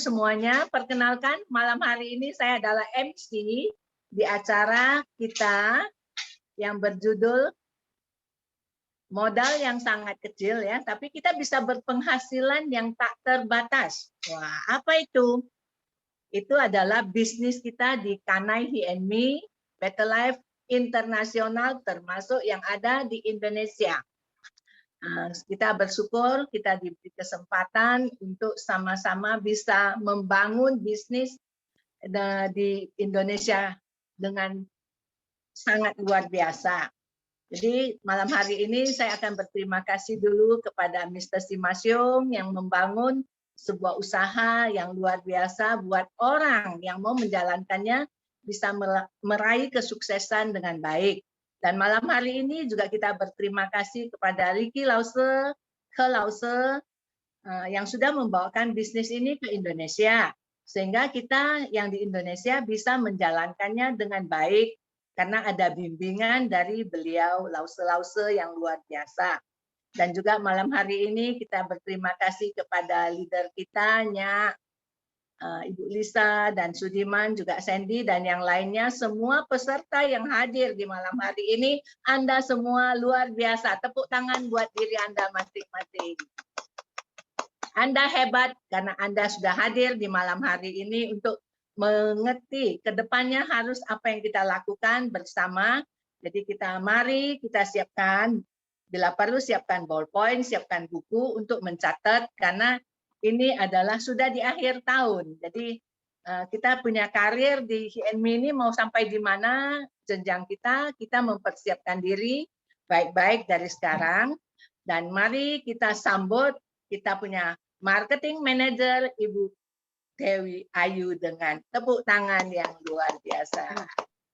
semuanya, perkenalkan malam hari ini saya adalah MC di acara kita yang berjudul modal yang sangat kecil ya, tapi kita bisa berpenghasilan yang tak terbatas. Wah, apa itu? Itu adalah bisnis kita di Kanai He&Me, Better Life Internasional termasuk yang ada di Indonesia. Kita bersyukur kita diberi kesempatan untuk sama-sama bisa membangun bisnis di Indonesia dengan sangat luar biasa. Jadi malam hari ini saya akan berterima kasih dulu kepada Mr. Simasyong yang membangun sebuah usaha yang luar biasa buat orang yang mau menjalankannya bisa meraih kesuksesan dengan baik. Dan malam hari ini juga kita berterima kasih kepada Ricky Lause, yang sudah membawakan bisnis ini ke Indonesia. Sehingga kita yang di Indonesia bisa menjalankannya dengan baik karena ada bimbingan dari beliau Lause yang luar biasa. Dan juga malam hari ini kita berterima kasih kepada leader kita, Ibu Lisa dan Sudiman, juga Sandy dan yang lainnya, semua peserta yang hadir di malam hari ini, Anda semua luar biasa. Tepuk tangan buat diri Anda masing-masing. Anda hebat karena Anda sudah hadir di malam hari ini untuk mengerti ke depannya harus apa yang kita lakukan bersama. Jadi mari kita siapkan, bila perlu siapkan ballpoint, siapkan buku untuk mencatat karena ini adalah sudah di akhir tahun. Jadi kita punya karir di He&Me ini mau sampai di mana jenjang kita mempersiapkan diri baik-baik dari sekarang. Dan mari kita sambut, kita punya marketing manager Ibu Dewi Ayu dengan tepuk tangan yang luar biasa.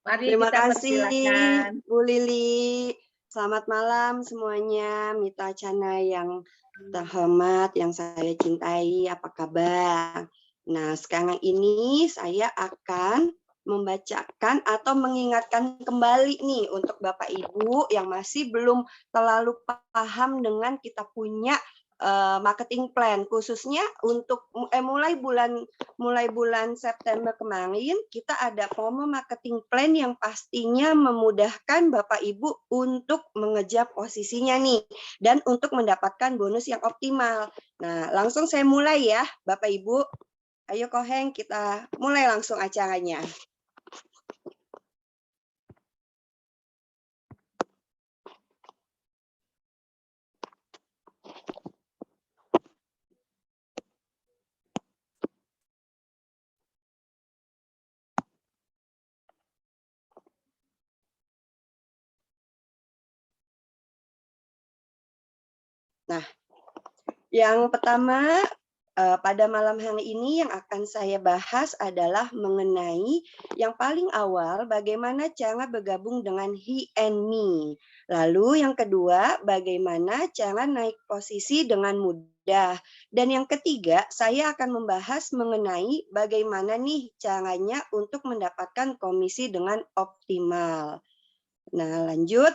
Mari Terima kita kasih persilakan. Bu Lili. Selamat malam semuanya, Mitra Chana yang terhormat, yang saya cintai, apa kabar? Nah, sekarang ini saya akan membacakan atau mengingatkan kembali nih untuk Bapak Ibu yang masih belum terlalu paham dengan kita punya marketing plan, khususnya untuk mulai bulan September kemarin kita ada promo marketing plan yang pastinya memudahkan Bapak Ibu untuk mengejar posisinya nih dan untuk mendapatkan bonus yang optimal. Nah, langsung saya mulai ya Bapak Ibu. Ayo Koheng, kita mulai langsung acaranya. Nah, yang pertama pada malam hari ini yang akan saya bahas adalah mengenai yang paling awal bagaimana cara bergabung dengan He&Me. Lalu yang kedua, bagaimana cara naik posisi dengan mudah. Dan yang ketiga, saya akan membahas mengenai bagaimana nih caranya untuk mendapatkan komisi dengan optimal. Nah, lanjut.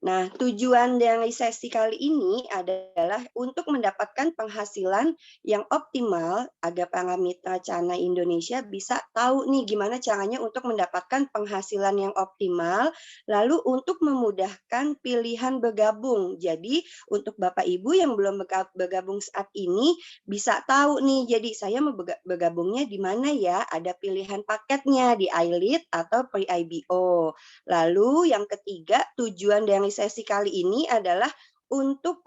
Nah, tujuan dari sesi kali ini adalah untuk mendapatkan penghasilan yang optimal agar para mitra Chana Indonesia bisa tahu nih gimana caranya untuk mendapatkan penghasilan yang optimal, lalu untuk memudahkan pilihan bergabung. Jadi, untuk Bapak Ibu yang belum bergabung saat ini bisa tahu nih, jadi saya mau bergabungnya di mana ya? Ada pilihan paketnya di iLead atau pre-IBO. Lalu yang ketiga, tujuan dari sesi kali ini adalah untuk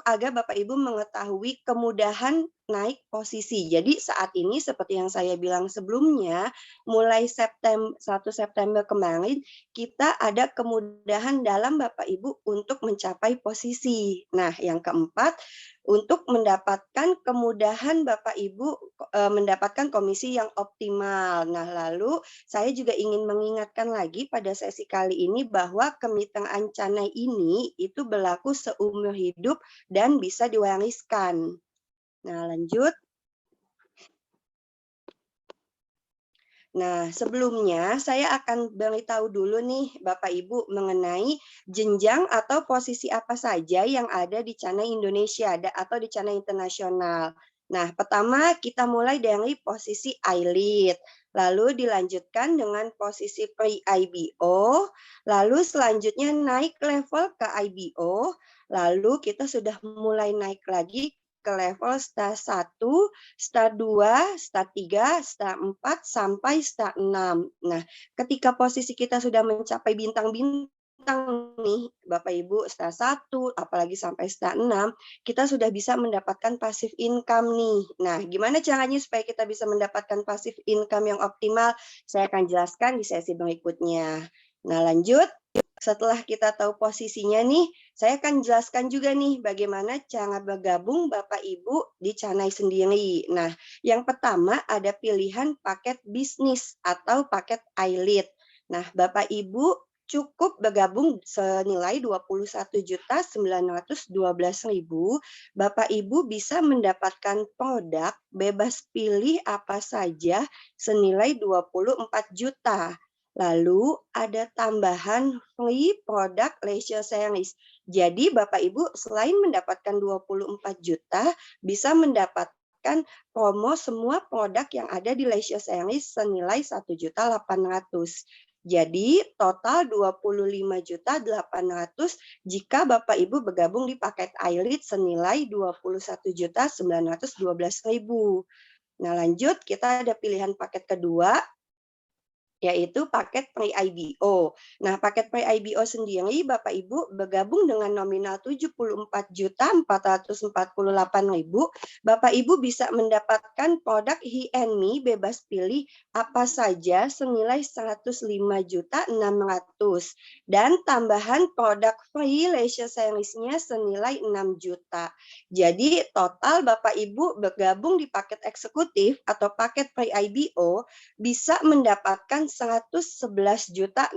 agar Bapak Ibu mengetahui kemudahan naik posisi. Jadi saat ini seperti yang saya bilang sebelumnya, mulai 1 September kemarin kita ada kemudahan dalam Bapak Ibu untuk mencapai posisi. Nah, yang keempat, untuk mendapatkan kemudahan Bapak Ibu mendapatkan komisi yang optimal. Nah, lalu saya juga ingin mengingatkan lagi pada sesi kali ini bahwa kemitraan Chana ini itu berlaku seumur hidup dan bisa diwariskan. Nah, lanjut. Nah, sebelumnya saya akan beritahu dulu nih Bapak Ibu mengenai jenjang atau posisi apa saja yang ada di Cana Indonesia atau di Cana internasional. Nah, pertama kita mulai dari posisi I-Lead, lalu dilanjutkan dengan posisi pre-IBO, lalu selanjutnya naik level ke IBO, lalu kita sudah mulai naik lagi ke level star 1, star 2, star 3, star 4, sampai star 6. Nah, ketika posisi kita sudah mencapai bintang-bintang nih, Bapak Ibu, star 1, apalagi sampai star 6, kita sudah bisa mendapatkan passive income nih. Nah, gimana caranya supaya kita bisa mendapatkan passive income yang optimal? Saya akan jelaskan di sesi berikutnya. Nah, lanjut. Setelah kita tahu posisinya nih, saya akan jelaskan juga nih bagaimana cara bergabung Bapak Ibu di Canai sendiri. Nah, yang pertama ada pilihan paket bisnis atau paket I-Lead. Nah, Bapak Ibu cukup bergabung senilai 21.912.000. Bapak Ibu bisa mendapatkan produk bebas pilih apa saja senilai 24 juta. Lalu ada tambahan free produk leisure series. Jadi Bapak Ibu selain mendapatkan 24 juta, bisa mendapatkan promo semua produk yang ada di leisure series senilai 1.800.000. Jadi total 25.800.000 jika Bapak Ibu bergabung di paket I-Lead senilai 21.912.000. Nah, lanjut kita ada pilihan paket kedua, yaitu paket pre-IBO. Nah, paket pre-IBO sendiri Bapak Ibu bergabung dengan nominal 74.448.000. Bapak Ibu bisa mendapatkan produk He&Me bebas pilih apa saja senilai 105.600.000 dan tambahan produk free leisure series-nya senilai 6 juta. Jadi total Bapak Ibu bergabung di paket eksekutif atau paket pre-IBO bisa mendapatkan 111.600.000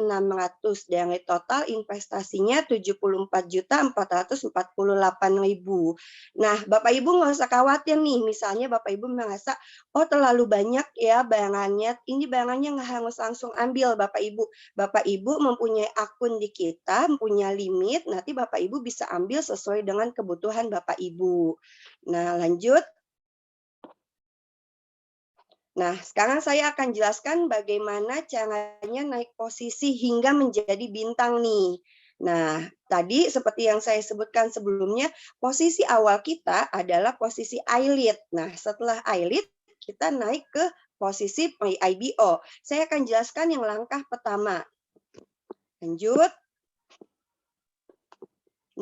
dari total investasinya 74.448.000. Nah, Bapak Ibu nggak usah khawatir nih, misalnya Bapak Ibu merasa, oh terlalu banyak ya bayangannya, ini bayangannya nggak harus langsung ambil Bapak Ibu. Bapak Ibu mempunyai akun di kita, mempunyai limit, nanti Bapak Ibu bisa ambil sesuai dengan kebutuhan Bapak Ibu. Nah, lanjut. Nah, sekarang saya akan jelaskan bagaimana caranya naik posisi hingga menjadi bintang nih. Nah, tadi seperti yang saya sebutkan sebelumnya, posisi awal kita adalah posisi I-Lead. Nah, setelah I-Lead, kita naik ke posisi pre-IBO. Saya akan jelaskan yang langkah pertama. Lanjut.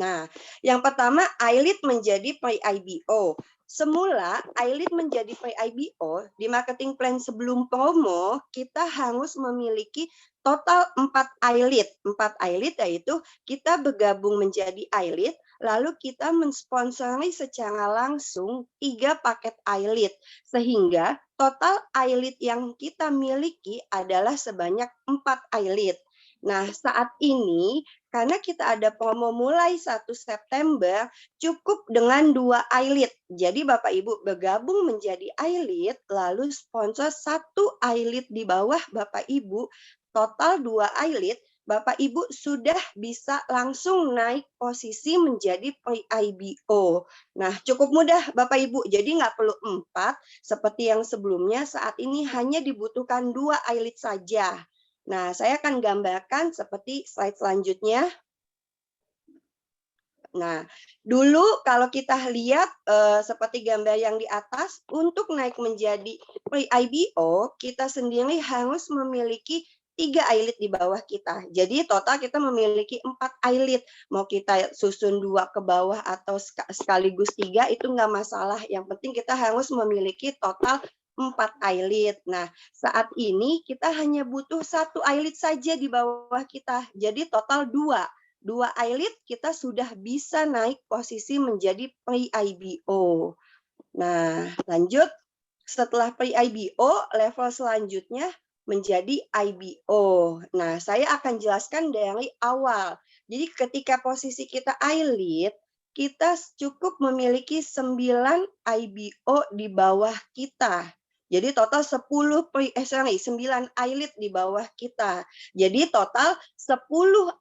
Nah, yang pertama I-Lead menjadi pre-IBO. Semula I-Lead menjadi pre-IBO di marketing plan sebelum promo, kita harus memiliki total 4 I-Lead. 4 I-Lead yaitu kita bergabung menjadi I-Lead, lalu kita mensponsori secara langsung 3 paket I-Lead. Sehingga total I-Lead yang kita miliki adalah sebanyak 4 I-Lead. Nah, saat ini karena kita ada promo mulai 1 September, cukup dengan 2 I-Lead. Jadi Bapak Ibu bergabung menjadi I-Lead, lalu sponsor 1 I-Lead di bawah Bapak Ibu, total 2 I-Lead, Bapak Ibu sudah bisa langsung naik posisi menjadi pre-IBO. Nah, cukup mudah Bapak Ibu, jadi nggak perlu 4, seperti yang sebelumnya, saat ini hanya dibutuhkan 2 I-Lead saja. Nah, saya akan gambarkan seperti slide selanjutnya. Nah, dulu kalau kita lihat seperti gambar yang di atas, untuk naik menjadi pre-IBO, kita sendiri harus memiliki 3 I-Lead di bawah kita. Jadi total kita memiliki 4 I-Lead. Mau kita susun 2 ke bawah atau sekaligus 3 itu nggak masalah. Yang penting kita harus memiliki total 4 I-Lead. Nah, saat ini kita hanya butuh 1 I-Lead saja di bawah kita. Jadi total 2 I-Lead kita sudah bisa naik posisi menjadi pre-IBO. Nah, lanjut. Setelah pre-IBO, level selanjutnya menjadi IBO. Nah, saya akan jelaskan dari awal. Jadi ketika posisi kita I-Lead, kita cukup memiliki 9 IBO di bawah kita. Jadi total 9 iLead di bawah kita. Jadi total 10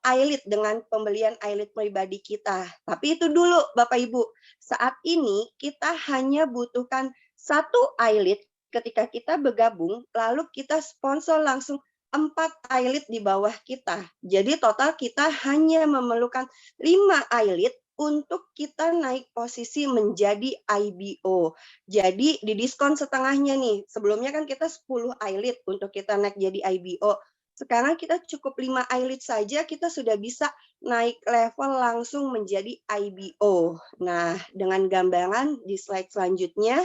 iLead dengan pembelian iLead pribadi kita. Tapi itu dulu Bapak Ibu. Saat ini kita hanya butuhkan 1 iLead ketika kita bergabung, lalu kita sponsor langsung 4 iLead di bawah kita. Jadi total kita hanya memerlukan 5 iLead untuk kita naik posisi menjadi IBO. Jadi didiskon setengahnya nih. Sebelumnya kan kita 10 iLead untuk kita naik jadi IBO. Sekarang kita cukup 5 iLead saja, kita sudah bisa naik level langsung menjadi IBO. Nah, dengan gambaran di slide selanjutnya.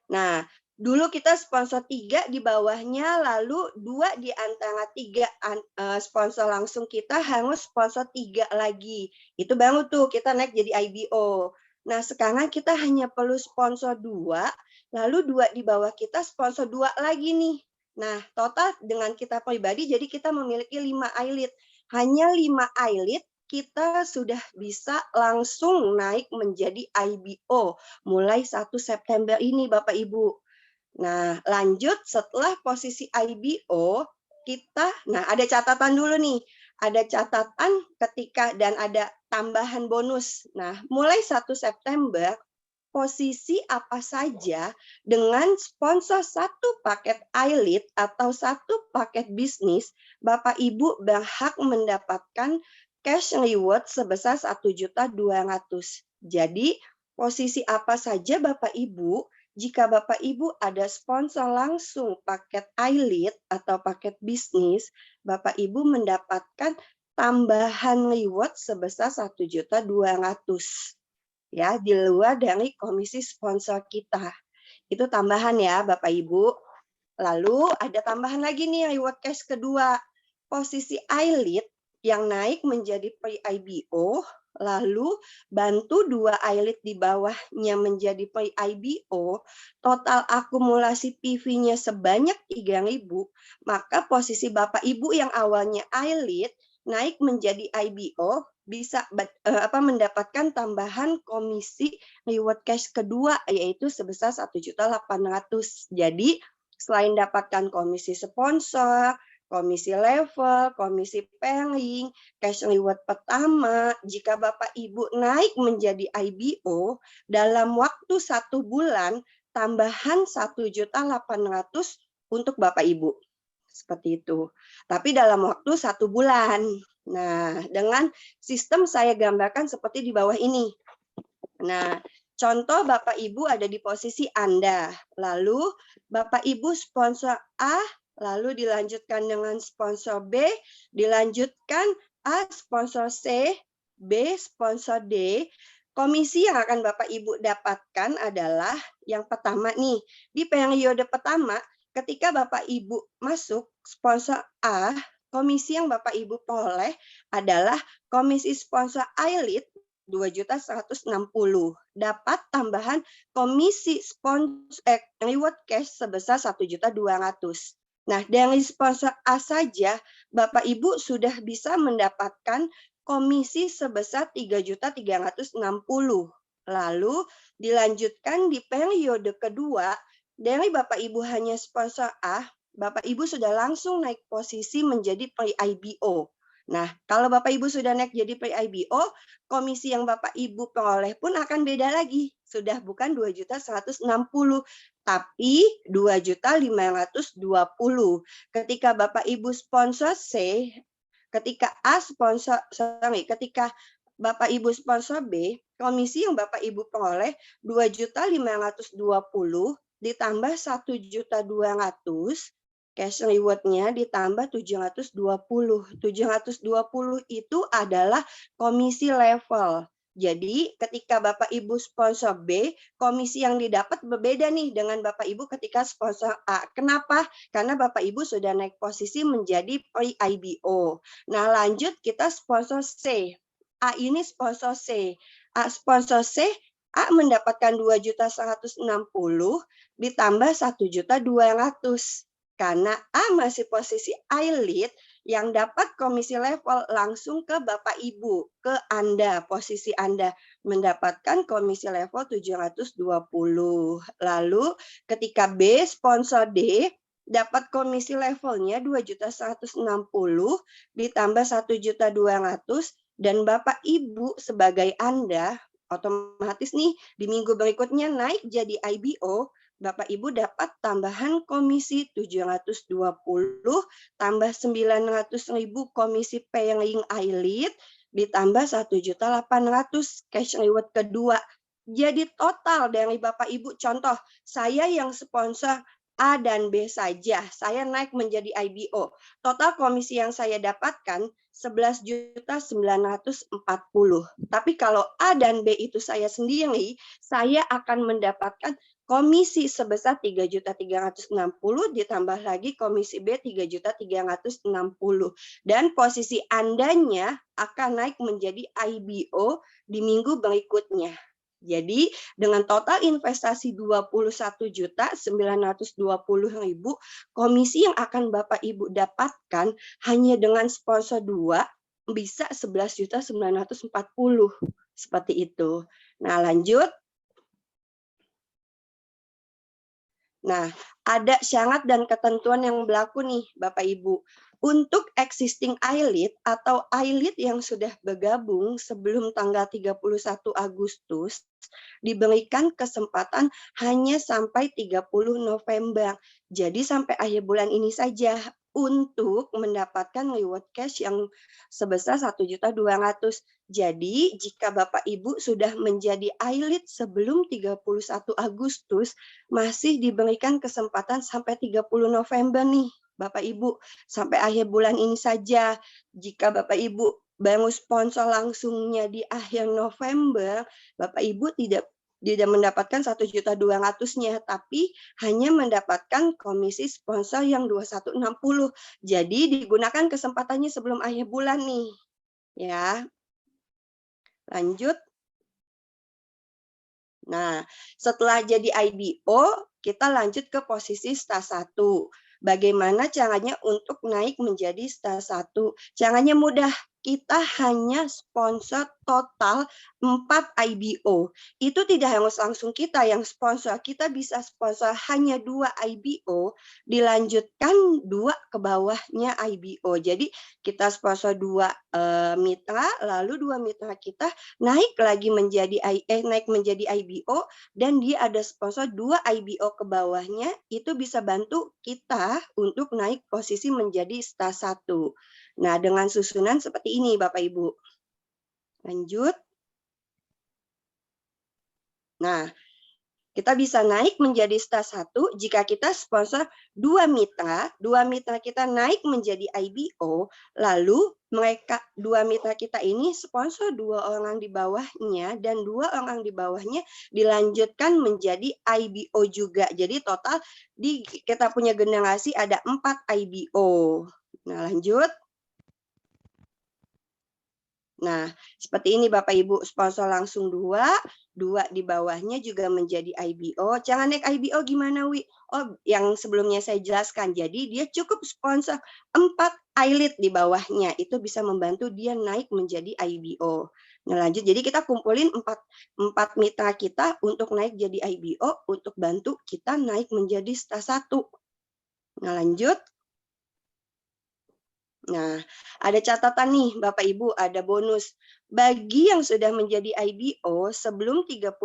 Nah, dulu kita sponsor 3 di bawahnya, lalu 2 di antara 3 sponsor langsung kita harus sponsor 3 lagi. Itu baru tuh kita naik jadi IBO. Nah, sekarang kita hanya perlu sponsor 2, lalu 2 di bawah kita sponsor 2 lagi nih. Nah, total dengan kita pribadi, jadi kita memiliki 5 iLead. Hanya 5 iLead, kita sudah bisa langsung naik menjadi IBO mulai 1 September ini, Bapak Ibu. Nah, lanjut setelah posisi IBO, nah ada catatan dulu nih. Ada catatan ketika dan ada tambahan bonus. Nah, mulai 1 September, posisi apa saja dengan sponsor 1 paket iLead atau 1 paket bisnis, Bapak Ibu berhak mendapatkan cash reward sebesar 1.200.000. Jadi, posisi apa saja Bapak Ibu, jika Bapak Ibu ada sponsor langsung paket iLead atau paket bisnis, Bapak Ibu mendapatkan tambahan reward sebesar 1.200.000. Ya, di luar dari komisi sponsor kita. Itu tambahan ya Bapak Ibu. Lalu ada tambahan lagi nih reward cash kedua. Posisi iLead yang naik menjadi pre-IBO, lalu bantu 2 iLead di bawahnya menjadi pre-IBO, total akumulasi PV-nya sebanyak 3.000, maka posisi Bapak Ibu yang awalnya iLead naik menjadi IBO bisa mendapatkan tambahan komisi reward cash kedua yaitu sebesar 1.800.000. Jadi selain dapatkan komisi sponsor, komisi level, komisi pairing, cash reward pertama, jika Bapak Ibu naik menjadi IBO dalam waktu 1 bulan tambahan 1.800.000 untuk Bapak Ibu. Seperti itu. Tapi dalam waktu 1 bulan. Nah, dengan sistem saya gambarkan seperti di bawah ini. Nah, contoh Bapak Ibu ada di posisi Anda. Lalu Bapak Ibu sponsor A, lalu dilanjutkan dengan sponsor B, dilanjutkan A sponsor C, B sponsor D. Komisi yang akan Bapak Ibu dapatkan adalah yang pertama nih, di periode pertama ketika Bapak Ibu masuk sponsor A, komisi yang Bapak Ibu peroleh adalah komisi sponsor iLead 2.160.000. Dapat tambahan komisi reward cash sebesar 1.200.000. Nah, dari sponsor A saja Bapak Ibu sudah bisa mendapatkan komisi sebesar 3.360.000. Lalu dilanjutkan di periode kedua, dari Bapak Ibu hanya sponsor A, Bapak Ibu sudah langsung naik posisi menjadi pre-IBO. Nah, kalau Bapak Ibu sudah naik jadi pre-IBO, komisi yang Bapak Ibu peroleh pun akan beda lagi. Sudah bukan 2.160.000, tapi 2.520.000. Ketika Bapak Ibu sponsor C, ketika Bapak Ibu sponsor B, komisi yang Bapak Ibu peroleh 2.520.000 ditambah 1.200.000, cash reward-nya ditambah 720. 720 itu adalah komisi level. Jadi ketika Bapak Ibu sponsor B, komisi yang didapat berbeda nih dengan Bapak Ibu ketika sponsor A. Kenapa? Karena Bapak Ibu sudah naik posisi menjadi pre-IBO. Nah, lanjut kita sponsor C. A ini sponsor C. A sponsor C, A mendapatkan 2.160 ditambah 1.200.000. Karena A masih posisi iLead, yang dapat komisi level langsung ke Bapak Ibu, ke Anda, posisi Anda mendapatkan komisi level 720. Lalu ketika B, sponsor D, dapat komisi levelnya 2.160.000 ditambah 1.200.000 dan Bapak Ibu sebagai Anda otomatis nih di minggu berikutnya naik jadi IBO, Bapak Ibu dapat tambahan komisi 720 tambah 900.000 komisi paying eyelid ditambah 1.800.000 cash reward kedua. Jadi total dari Bapak Ibu, contoh saya yang sponsor A dan B saja, saya naik menjadi IBO. Total komisi yang saya dapatkan 11.940. Tapi kalau A dan B itu saya sendiri, saya akan mendapatkan komisi sebesar 3.360 ditambah lagi komisi B 3.360 dan posisi Andanya akan naik menjadi IBO di minggu berikutnya. Jadi dengan total investasi 21.920.000, komisi yang akan Bapak Ibu dapatkan hanya dengan sponsor 2 bisa 11.940. Seperti itu. Nah, lanjut. Nah, ada syarat dan ketentuan yang berlaku nih Bapak Ibu. Untuk existing eyelid atau eyelid yang sudah bergabung sebelum tanggal 31 Agustus, diberikan kesempatan hanya sampai 30 November. Jadi sampai akhir bulan ini saja untuk mendapatkan reward cash yang sebesar 1.200.000. Jadi jika Bapak Ibu sudah menjadi eyelid sebelum 31 Agustus, masih diberikan kesempatan sampai 30 November nih, Bapak Ibu. Sampai akhir bulan ini saja. Jika Bapak Ibu baru sponsor langsungnya di akhir November, Bapak Ibu tidak mendapatkan 1.200.000-nya, tapi hanya mendapatkan komisi sponsor yang 2160. Jadi digunakan kesempatannya sebelum akhir bulan nih. Ya. Lanjut. Nah, setelah jadi IBO, kita lanjut ke posisi stas 1. Bagaimana caranya untuk naik menjadi stas 1? Caranya mudah. Kita hanya sponsor total 4 IBO. Itu tidak harus langsung kita yang sponsor. Kita bisa sponsor hanya 2 IBO, dilanjutkan 2 ke bawahnya IBO. Jadi kita sponsor 2 mitra, lalu 2 mitra kita naik menjadi IBO dan dia ada sponsor 2 IBO ke bawahnya, itu bisa bantu kita untuk naik posisi menjadi stas 1. Nah, dengan susunan seperti ini Bapak Ibu. Lanjut. Nah, kita bisa naik menjadi stas 1 jika kita sponsor 2 mitra kita naik menjadi IBO, lalu mereka 2 mitra kita ini sponsor 2 orang di bawahnya dan 2 orang di bawahnya dilanjutkan menjadi IBO juga. Jadi total kita punya generasi ada 4 IBO. Nah, lanjut. Nah, seperti ini Bapak Ibu, sponsor langsung 2 di bawahnya juga menjadi IBO. Jangan naik IBO gimana, Wi? Oh, yang sebelumnya saya jelaskan. Jadi dia cukup sponsor 4 eyelid di bawahnya. Itu bisa membantu dia naik menjadi IBO. Nah, lanjut. Jadi kita kumpulin 4 mitra kita untuk naik jadi IBO untuk bantu kita naik menjadi stas 1. Nah, lanjut. Nah, ada catatan nih Bapak Ibu, ada bonus. Bagi yang sudah menjadi IBO sebelum 31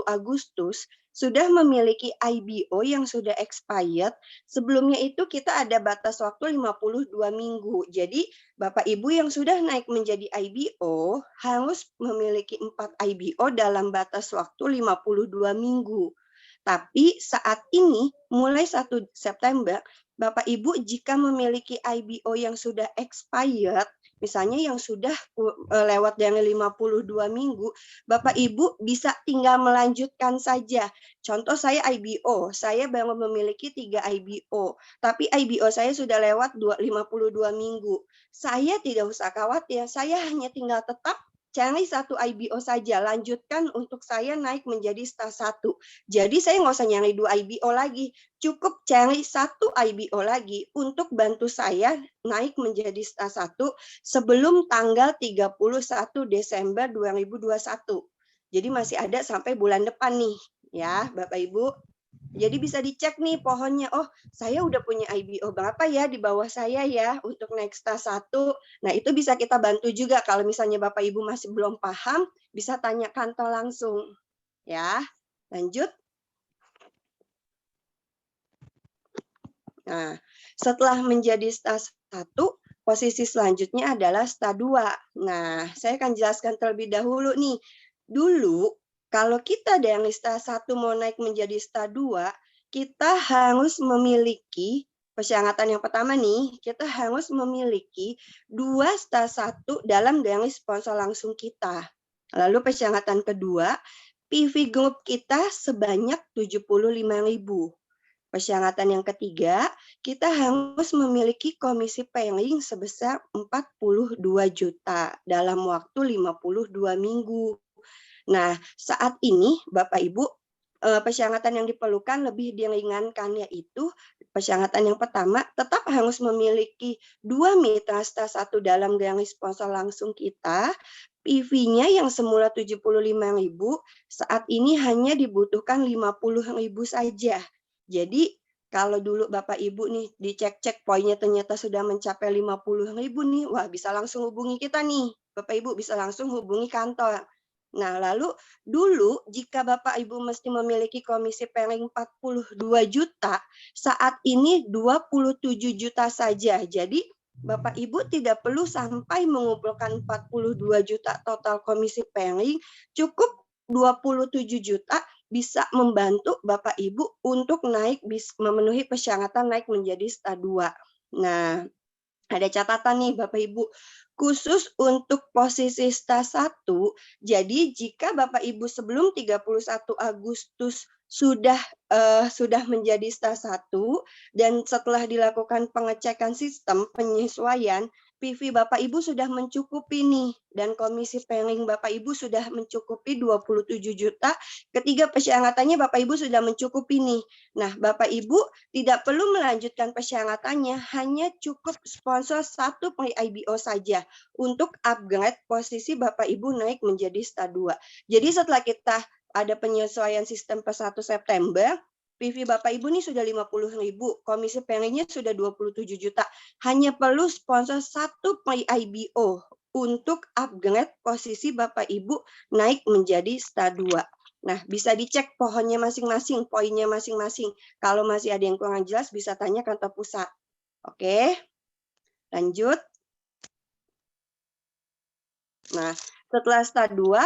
Agustus, sudah memiliki IBO yang sudah expired, sebelumnya itu kita ada batas waktu 52 minggu. Jadi Bapak Ibu yang sudah naik menjadi IBO harus memiliki 4 IBO dalam batas waktu 52 minggu. Tapi saat ini mulai 1 September, Bapak Ibu jika memiliki IBO yang sudah expired, misalnya yang sudah lewat dari 52 minggu, Bapak Ibu bisa tinggal melanjutkan saja. Contoh saya IBO, saya baru memiliki 3 IBO, tapi IBO saya sudah lewat 52 minggu. Saya tidak usah khawatir, saya hanya tinggal tetap cari satu IBO saja, lanjutkan untuk saya naik menjadi star 1. Jadi saya nggak usah nyari 2 IBO lagi, cukup cari satu IBO lagi untuk bantu saya naik menjadi star 1 sebelum tanggal 31 Desember 2021. Jadi masih ada sampai bulan depan nih, ya Bapak Ibu. Jadi bisa dicek nih pohonnya, oh saya udah punya IBO berapa ya di bawah saya ya untuk naik star 1. Nah itu bisa kita bantu juga kalau misalnya Bapak Ibu masih belum paham, bisa tanya kantor langsung. Ya, lanjut. Nah, setelah menjadi star 1, posisi selanjutnya adalah star 2. Nah, saya akan jelaskan terlebih dahulu nih. Dulu, kalau kita dari star 1 mau naik menjadi star 2, kita harus memiliki persyaratan yang pertama nih, kita harus memiliki 2 star 1 dalam garis sponsor langsung kita. Lalu persyaratan kedua, PV group kita sebanyak 75.000. Persyaratan yang ketiga, kita harus memiliki komisi pairing sebesar 42 juta dalam waktu 52 minggu. Nah, saat ini Bapak Ibu, persyaratan yang diperlukan lebih diringankan, yaitu persyaratan yang pertama tetap harus memiliki 2 mitra star 1 dalam garis sponsor langsung kita. PV-nya yang semula 75.000 saat ini hanya dibutuhkan 50.000 saja. Jadi kalau dulu Bapak Ibu nih dicek-cek poinnya ternyata sudah mencapai 50.000 nih, wah bisa langsung hubungi kita nih. Bapak Ibu bisa langsung hubungi kantor. Nah, lalu dulu jika Bapak Ibu mesti memiliki komisi pairing 42 juta, saat ini 27 juta saja. Jadi Bapak Ibu tidak perlu sampai mengumpulkan 42 juta total komisi pairing, cukup 27 juta bisa membantu Bapak Ibu untuk naik memenuhi persyaratan naik menjadi star 2. Nah, ada catatan nih Bapak Ibu, khusus untuk posisi star 1, jadi jika Bapak Ibu sebelum 31 Agustus sudah menjadi star 1 dan setelah dilakukan pengecekan sistem penyesuaian, PV Bapak Ibu sudah mencukupi nih dan komisi pairing Bapak Ibu sudah mencukupi 27 juta. Ketiga persyaratannya Bapak Ibu sudah mencukupi nih. Nah, Bapak Ibu tidak perlu melanjutkan persyaratannya, hanya cukup sponsor satu IBO saja untuk upgrade posisi Bapak Ibu naik menjadi star 2. Jadi setelah kita ada penyesuaian sistem per 1 September, PV Bapak Ibu ini sudah 50.000, komisi pairingnya sudah 27 juta. Hanya perlu sponsor satu IBO untuk upgrade posisi Bapak Ibu naik menjadi star 2. Nah, bisa dicek pohonnya masing-masing, poinnya masing-masing. Kalau masih ada yang kurang jelas, bisa tanya kantor pusat. Oke, lanjut. Nah, setelah star 2,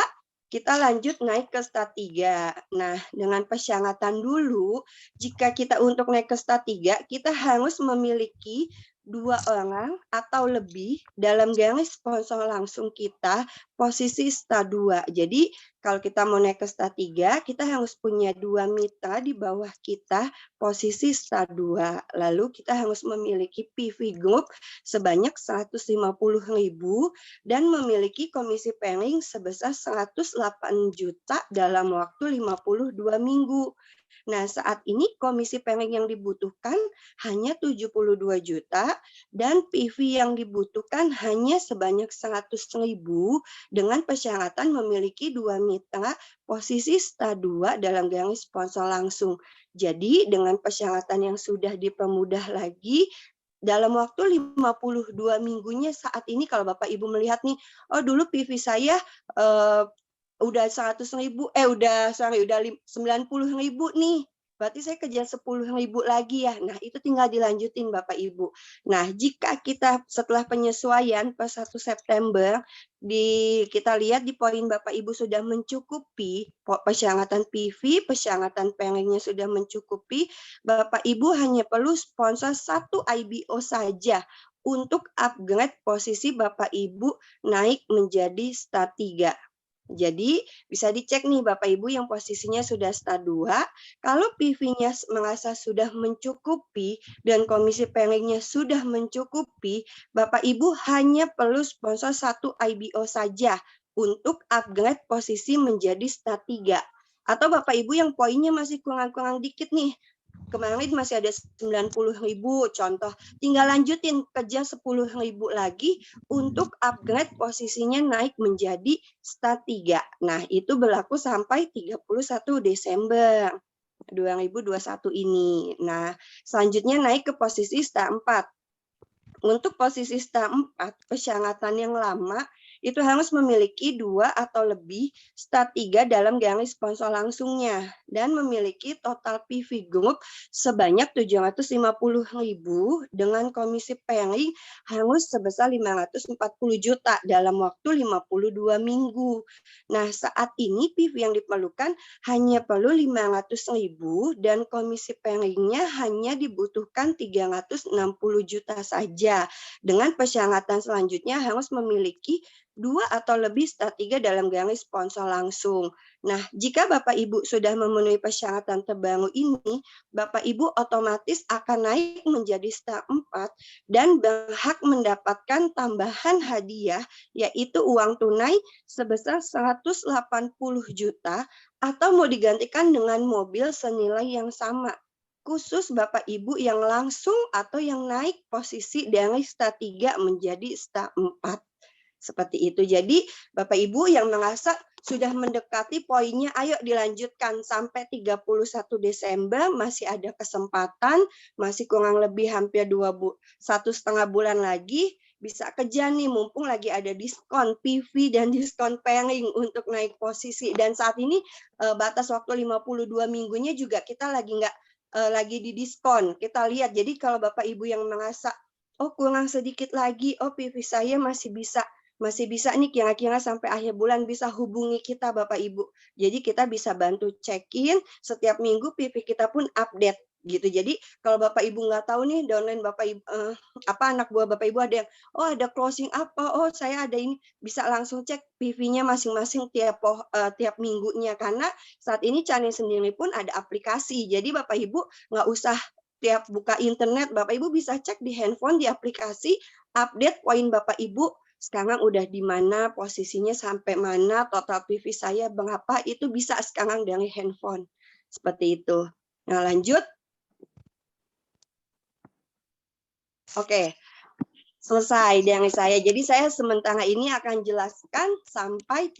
kita lanjut naik ke star 3. Nah, dengan persyaratan dulu, jika kita untuk naik ke star 3, kita harus memiliki 2 orang atau lebih dalam garis sponsor langsung kita posisi star 2. Jadi, kalau kita mau naik ke star 3, kita harus punya 2 mitra di bawah kita posisi star 2. Lalu kita harus memiliki PV group sebanyak 150.000 dan memiliki komisi pairing sebesar 108 juta dalam waktu 52 minggu. Nah, saat ini komisi pairing yang dibutuhkan hanya 72 juta dan PV yang dibutuhkan hanya sebanyak 100.000 dengan persyaratan memiliki 2 mitra posisi star 2 dalam garis sponsor langsung. Jadi dengan persyaratan yang sudah dipermudah lagi, dalam waktu 52 minggunya saat ini kalau Bapak Ibu melihat nih, oh dulu PV saya udah 100.000, udah 90.000 nih. Berarti saya kejar 10.000 lagi ya. Nah, itu tinggal dilanjutin Bapak Ibu. Nah, jika kita setelah penyesuaian per 1 September, kita lihat di poin Bapak Ibu sudah mencukupi persyaratan PV, persyaratan pairingnya sudah mencukupi, Bapak Ibu hanya perlu sponsor satu IBO saja untuk upgrade posisi Bapak Ibu naik menjadi star 3. Jadi bisa dicek nih Bapak Ibu yang posisinya sudah star 2, kalau PV-nya merasa sudah mencukupi dan komisi pairingnya sudah mencukupi, Bapak Ibu hanya perlu sponsor satu IBO saja untuk upgrade posisi menjadi stat 3. Atau Bapak Ibu yang poinnya masih kurang-kurang dikit nih, kemarin masih ada 90.000 contoh, tinggal lanjutin kerja 10.000 lagi untuk upgrade posisinya naik menjadi stat 3. Nah, itu berlaku sampai 31 Desember 2021 ini. Nah, selanjutnya naik ke posisi stat 4. Untuk posisi stat 4, persyaratan yang lama itu harus memiliki 2 atau lebih stat 3 dalam garis sponsor langsungnya dan memiliki total PV group sebanyak 750.000 dengan komisi pairing harus sebesar 540 juta dalam waktu 52 minggu. Nah, saat ini PV yang diperlukan hanya perlu 500.000 dan komisi pairingnya hanya dibutuhkan 360 juta saja. Dengan persyaratan selanjutnya harus memiliki 2 atau lebih stat 3 dalam garis sponsor langsung. Nah, jika Bapak Ibu sudah memenuhi persyaratan terbaru ini, Bapak Ibu otomatis akan naik menjadi stat 4 dan berhak mendapatkan tambahan hadiah yaitu uang tunai sebesar 180 juta atau mau digantikan dengan mobil senilai yang sama. Khusus Bapak Ibu yang langsung atau yang naik posisi dari stat 3 menjadi stat 4. Seperti itu. Jadi Bapak Ibu yang merasa sudah mendekati poinnya, ayo dilanjutkan sampai 31 Desember, masih ada kesempatan, masih kurang lebih hampir 1,5 bulan lagi, bisa kerja nih mumpung lagi ada diskon PV dan diskon pairing untuk naik posisi. Dan saat ini batas waktu 52 minggunya juga kita lagi di diskon. Kita lihat, jadi kalau Bapak Ibu yang merasa, oh kurang sedikit lagi, oh PV saya masih bisa nih kira-kira sampai akhir bulan, bisa hubungi kita Bapak Ibu. Jadi kita bisa bantu check-in setiap minggu, PV kita pun update gitu. Jadi kalau Bapak Ibu nggak tahu nih downline Bapak Ibu anak buah Bapak Ibu ada yang ada closing apa, saya ada ini, bisa langsung cek PV-nya masing-masing tiap minggunya karena saat ini Channel sendiri pun ada aplikasi. Jadi Bapak Ibu nggak usah tiap buka internet, Bapak Ibu bisa cek di handphone di aplikasi, update poin Bapak Ibu sekarang udah di mana, posisinya sampai mana, total PV saya berapa, itu bisa sekarang dari handphone. Seperti itu. Nah, lanjut. Oke, selesai dari saya. Jadi saya sementara ini akan jelaskan sampai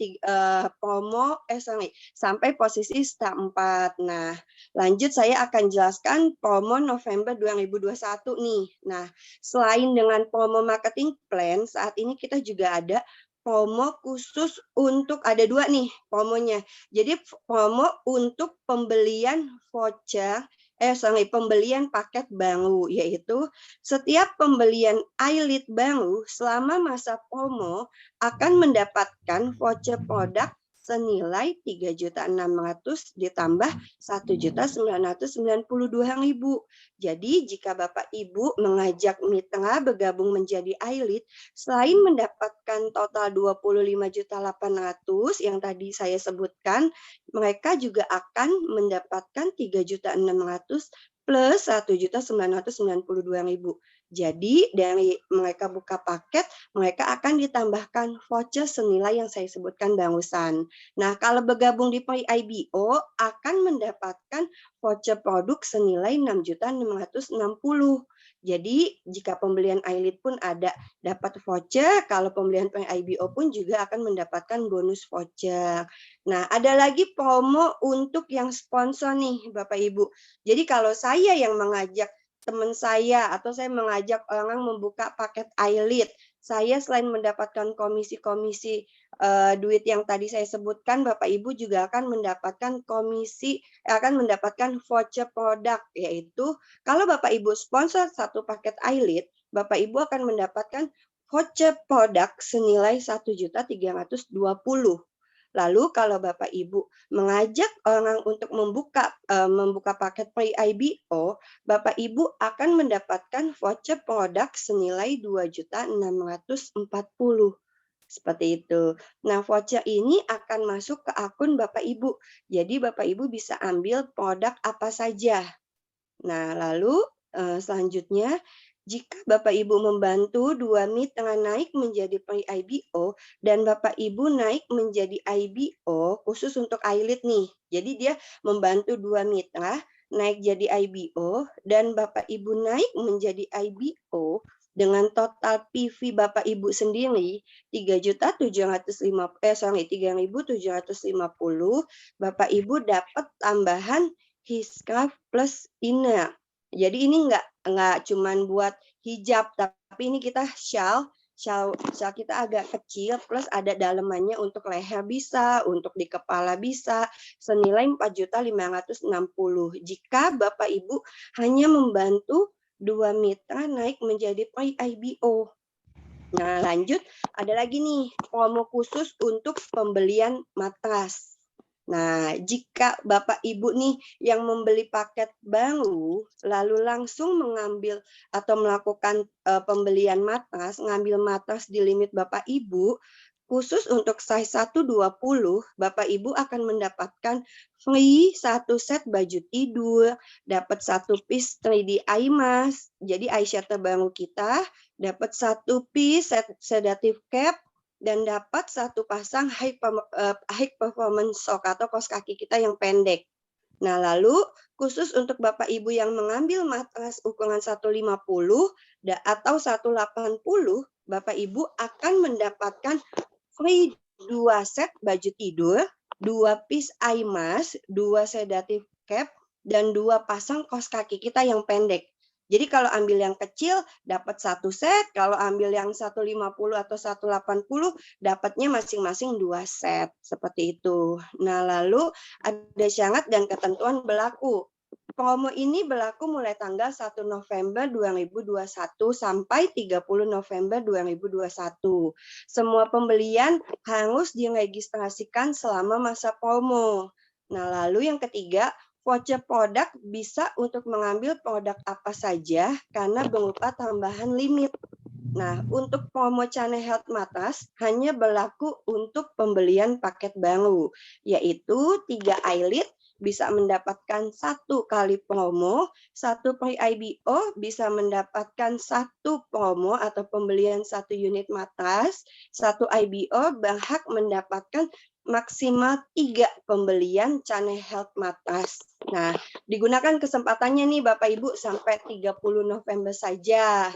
sampai posisi stat 4. Nah, lanjut saya akan jelaskan promo November 2021 nih. Nah, selain dengan promo marketing plan, saat ini kita juga ada promo khusus untuk, ada 2 nih promonya. Jadi promo untuk pembelian voucher pembelian paket baru, yaitu setiap pembelian iLead baru selama masa promo akan mendapatkan voucher produk senilai 3.600.000 ditambah 1.992.000. Jadi jika Bapak Ibu mengajak mitra bergabung menjadi iLead, selain mendapatkan total 25.800.000 yang tadi saya sebutkan, mereka juga akan mendapatkan 3.600.000 plus 1.992.000. Jadi dari mereka buka paket, mereka akan ditambahkan voucher senilai yang saya sebutkan barusan. Nah, kalau bergabung di Pre-IBO akan mendapatkan voucher produk senilai 6.660.000. Jadi jika pembelian iLead pun ada dapat voucher, kalau pembelian Pre-IBO pun juga akan mendapatkan bonus voucher. Nah, ada lagi promo untuk yang sponsor nih Bapak Ibu. Jadi kalau saya yang mengajak teman saya atau saya mengajak orang membuka paket iLead, saya selain mendapatkan komisi-komisi duit yang tadi saya sebutkan, Bapak Ibu juga akan mendapatkan voucher produk, yaitu kalau Bapak Ibu sponsor satu paket iLead, Bapak Ibu akan mendapatkan voucher produk senilai 1.320.000. Lalu kalau Bapak Ibu mengajak orang untuk membuka paket Pre-IBO, Bapak Ibu akan mendapatkan voucher produk senilai 2.640.000. Seperti itu. Nah, voucher ini akan masuk ke akun Bapak Ibu. Jadi Bapak Ibu bisa ambil produk apa saja. Nah, lalu selanjutnya Jika Bapak Ibu membantu dua mitra naik menjadi pre-IBO dan Bapak Ibu naik menjadi IBO khusus untuk iLead nih. Jadi dia membantu dua mitra naik jadi IBO dan Bapak Ibu naik menjadi IBO dengan total PV Bapak Ibu sendiri 3.750, Bapak Ibu dapat tambahan Hiscraft plus inner. Jadi ini nggak cuman buat hijab, tapi ini kita shawl kita agak kecil, plus ada dalemannya untuk leher bisa, untuk di kepala bisa, senilai 4.560.000. Jika Bapak Ibu hanya membantu dua mitra naik menjadi pre-IBO. Nah, lanjut ada lagi nih promo khusus untuk pembelian matras. Nah, jika Bapak Ibu nih yang membeli paket baru, lalu langsung mengambil atau melakukan pembelian matras, ngambil matras di limit Bapak Ibu, khusus untuk size 120, Bapak Ibu akan mendapatkan free satu set baju tidur, dapat satu piece 3D eye mask, jadi eyeshadow baru kita, dapat satu piece sedative cap, dan dapat satu pasang high performance sock atau kaos kaki kita yang pendek. Nah, lalu khusus untuk Bapak Ibu yang mengambil matras ukuran 150 atau 180, Bapak Ibu akan mendapatkan free 2 set baju tidur, 2 piece eye mask, 2 sedative cap, dan 2 pasang kaos kaki kita yang pendek. Jadi kalau ambil yang kecil dapat satu set, kalau ambil yang 150 atau 180 dapatnya masing-masing 2 set, seperti itu. Nah, lalu ada syarat dan ketentuan berlaku. Promo ini berlaku mulai tanggal 1 November 2021 sampai 30 November 2021. Semua pembelian harus diregistrasikan selama masa promo. Nah, lalu yang ketiga, voucher produk bisa untuk mengambil produk apa saja karena berupa tambahan limit. Nah, untuk promo Channel Health Matras hanya berlaku untuk pembelian paket baru, yaitu 3 iLead bisa mendapatkan 1 kali promo, 1 pre-IBO bisa mendapatkan 1 promo atau pembelian 1 unit matras, 1 IBO berhak mendapatkan maksimal 3 pembelian Channel Health Matras. Nah, digunakan kesempatannya nih Bapak Ibu sampai 30 November saja.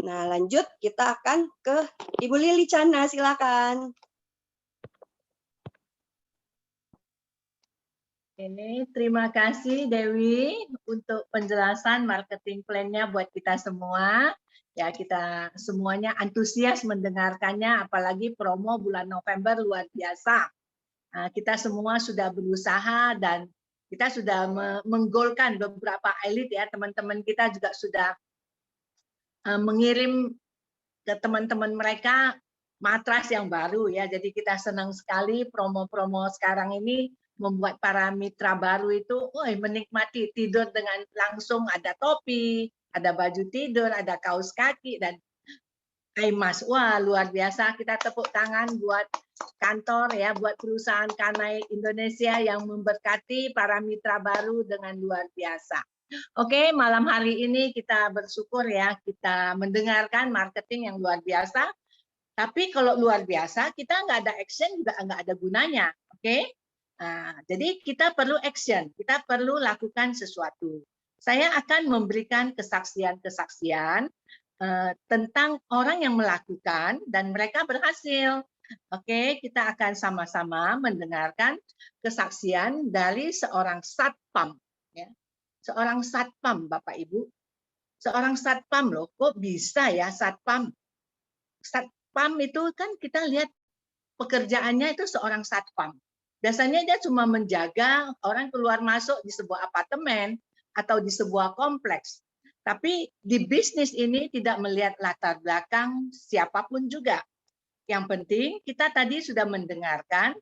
Nah, lanjut kita akan ke Ibu Lili Chana, silakan. Ini terima kasih Dewi untuk penjelasan marketing plan-nya buat kita semua. Ya, kita semuanya antusias mendengarkannya, apalagi promo bulan November luar biasa. Kita semua sudah berusaha dan kita sudah menggolkan beberapa elit ya, teman-teman kita juga sudah mengirim ke teman-teman mereka matras yang baru ya. Jadi kita senang sekali promo-promo sekarang ini membuat para mitra baru itu menikmati tidur dengan langsung ada topi, ada baju tidur, ada kaos kaki dan Mas, wah luar biasa, kita tepuk tangan buat kantor ya, buat perusahaan Kanai Indonesia yang memberkati para mitra baru dengan luar biasa. Oke, malam hari ini kita bersyukur ya, kita mendengarkan marketing yang luar biasa. Tapi kalau luar biasa, kita nggak ada action juga nggak ada gunanya. Oke, nah, jadi kita perlu action, kita perlu lakukan sesuatu. Saya akan memberikan kesaksian-kesaksian tentang orang yang melakukan dan mereka berhasil. Oke, kita akan sama-sama mendengarkan kesaksian dari seorang satpam. Ya. Seorang satpam, Bapak Ibu. Seorang satpam loh, kok bisa ya satpam? Satpam itu kan kita lihat pekerjaannya itu seorang satpam. Biasanya dia cuma menjaga orang keluar masuk di sebuah apartemen atau di sebuah kompleks. Tapi di bisnis ini tidak melihat latar belakang siapapun juga. Yang penting kita tadi sudah mendengarkan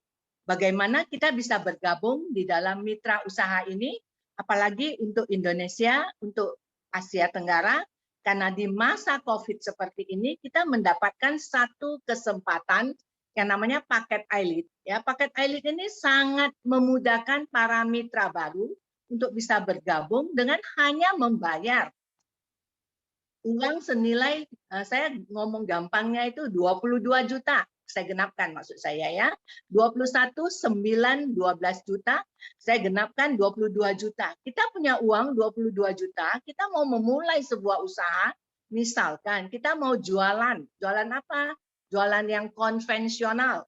bagaimana kita bisa bergabung di dalam mitra usaha ini, apalagi untuk Indonesia, untuk Asia Tenggara, karena di masa COVID seperti ini kita mendapatkan satu kesempatan yang namanya paket iLead. Ya, paket iLead ini sangat memudahkan para mitra baru untuk bisa bergabung dengan hanya membayar uang senilai, saya ngomong gampangnya itu 22 juta. Saya genapkan maksud saya ya. 21, 9, 12 juta, saya genapkan 22 juta. Kita punya uang 22 juta, kita mau memulai sebuah usaha, misalkan kita mau jualan. Jualan apa? Jualan yang konvensional.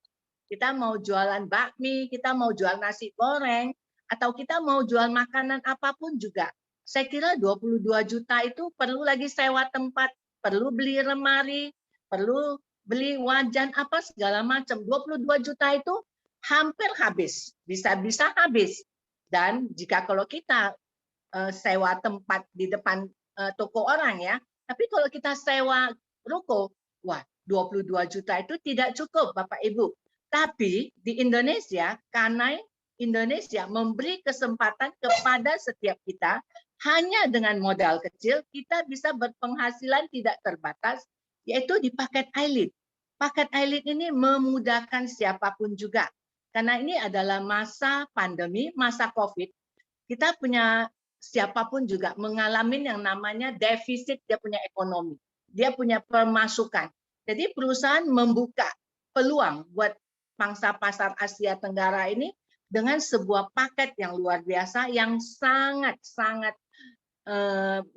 Kita mau jualan bakmi, kita mau jual nasi goreng, atau kita mau jual makanan apapun juga. Saya kira 22 juta itu perlu lagi sewa tempat, perlu beli lemari, perlu beli wajan apa segala macam. 22 juta itu hampir habis, bisa-bisa habis. Dan jika kalau kita sewa tempat di depan toko orang ya, tapi kalau kita sewa ruko, wah 22 juta itu tidak cukup Bapak Ibu. Tapi di Indonesia, Kanai Indonesia memberi kesempatan kepada setiap kita hanya dengan modal kecil kita bisa berpenghasilan tidak terbatas, yaitu di paket iLead. Paket iLead ini memudahkan siapapun juga. Karena ini adalah masa pandemi, masa COVID. Kita punya siapapun juga mengalami yang namanya defisit, dia punya ekonomi. Dia punya pemasukan. Jadi perusahaan membuka peluang buat pangsa pasar Asia Tenggara ini dengan sebuah paket yang luar biasa yang sangat-sangat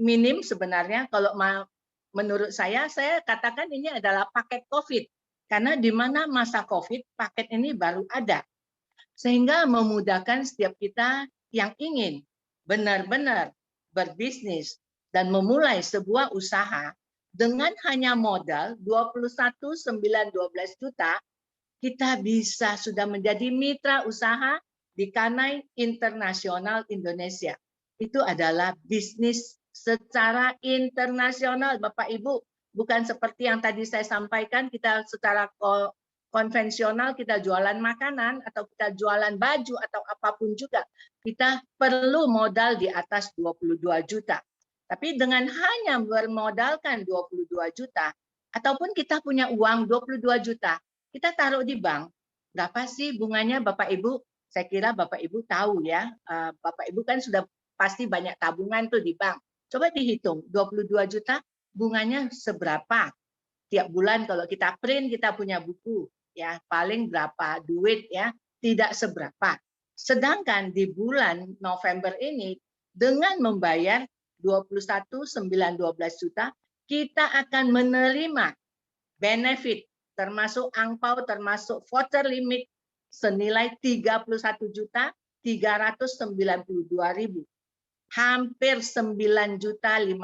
minim sebenarnya. Kalau menurut saya katakan ini adalah paket COVID. Karena di mana masa COVID, paket ini baru ada. Sehingga memudahkan setiap kita yang ingin benar-benar berbisnis dan memulai sebuah usaha dengan hanya modal 21, 9, 12 juta, kita bisa sudah menjadi mitra usaha di Kanai Internasional Indonesia. Itu adalah bisnis secara internasional, Bapak Ibu. Bukan seperti yang tadi saya sampaikan, kita secara konvensional, kita jualan makanan, atau kita jualan baju, atau apapun juga. Kita perlu modal di atas 22 juta. Tapi dengan hanya bermodalkan 22 juta, ataupun kita punya uang 22 juta, kita taruh di bank, berapa sih bunganya Bapak Ibu? Saya kira Bapak Ibu tahu ya, Bapak Ibu kan sudah pasti banyak tabungan tuh di bank. Coba dihitung, 22 juta bunganya seberapa? Tiap bulan kalau kita print, kita punya buku, ya paling berapa duit ya, tidak seberapa. Sedangkan di bulan November ini, dengan membayar 21, 9, 12 juta, kita akan menerima benefit, termasuk angpau, termasuk voucher limit senilai 31.392.000. Hampir 9.500.000.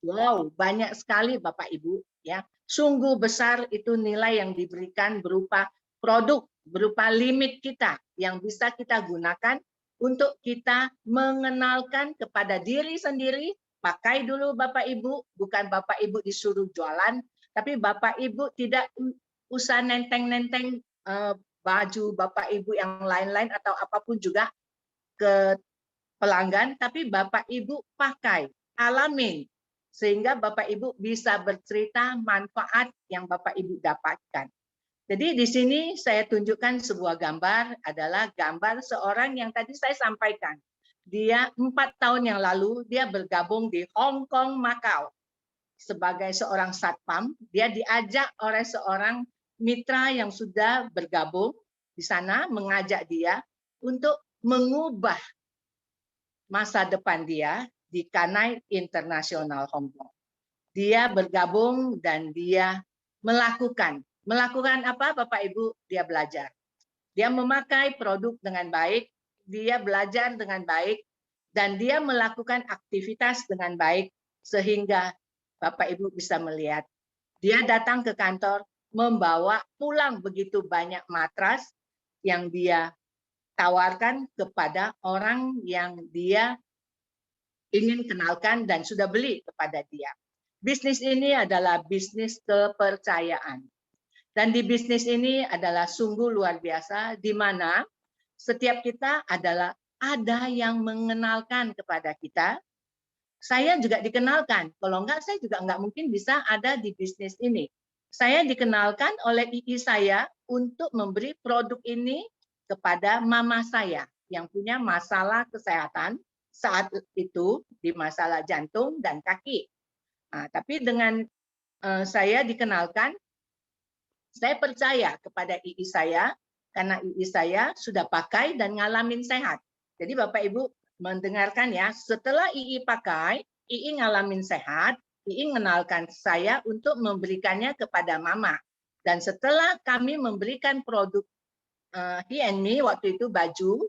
Wow, banyak sekali Bapak Ibu ya. Sungguh besar itu nilai yang diberikan berupa produk, berupa limit kita yang bisa kita gunakan untuk kita mengenalkan kepada diri sendiri. Pakai dulu Bapak Ibu, bukan Bapak Ibu disuruh jualan, tapi Bapak Ibu tidak usah nenteng-nenteng baju Bapak Ibu yang lain-lain atau apapun juga ke pelanggan, tapi Bapak Ibu pakai, alami, sehingga Bapak Ibu bisa bercerita manfaat yang Bapak Ibu dapatkan. Jadi di sini saya tunjukkan sebuah gambar, adalah gambar seorang yang tadi saya sampaikan. Dia 4 tahun yang lalu, dia bergabung di Hong Kong, Macau. Sebagai seorang satpam, dia diajak oleh seorang mitra yang sudah bergabung di sana, mengajak dia untuk mengubah masa depan dia di Kanai Internasional Hong Kong. Dia bergabung dan dia melakukan apa Bapak Ibu? Dia belajar. Dia memakai produk dengan baik, dia belajar dengan baik, dan dia melakukan aktivitas dengan baik sehingga Bapak Ibu bisa melihat. Dia datang ke kantor membawa pulang begitu banyak matras yang dia tawarkan kepada orang yang dia ingin kenalkan dan sudah beli kepada dia. Bisnis ini adalah bisnis kepercayaan. Dan di bisnis ini adalah sungguh luar biasa, di mana setiap kita adalah ada yang mengenalkan kepada kita. Saya juga dikenalkan, kalau enggak saya juga enggak mungkin bisa ada di bisnis ini. Saya dikenalkan oleh II saya untuk memberi produk ini kepada mama saya yang punya masalah kesehatan. saat itu di masalah jantung dan kaki. Tapi dengan saya dikenalkan, saya percaya kepada II saya karena II saya sudah pakai dan ngalamin sehat. Jadi Bapak Ibu mendengarkan ya, setelah II pakai, II ngalamin sehat, II mengenalkan saya untuk memberikannya kepada Mama. Dan setelah kami memberikan produk He and Me waktu itu baju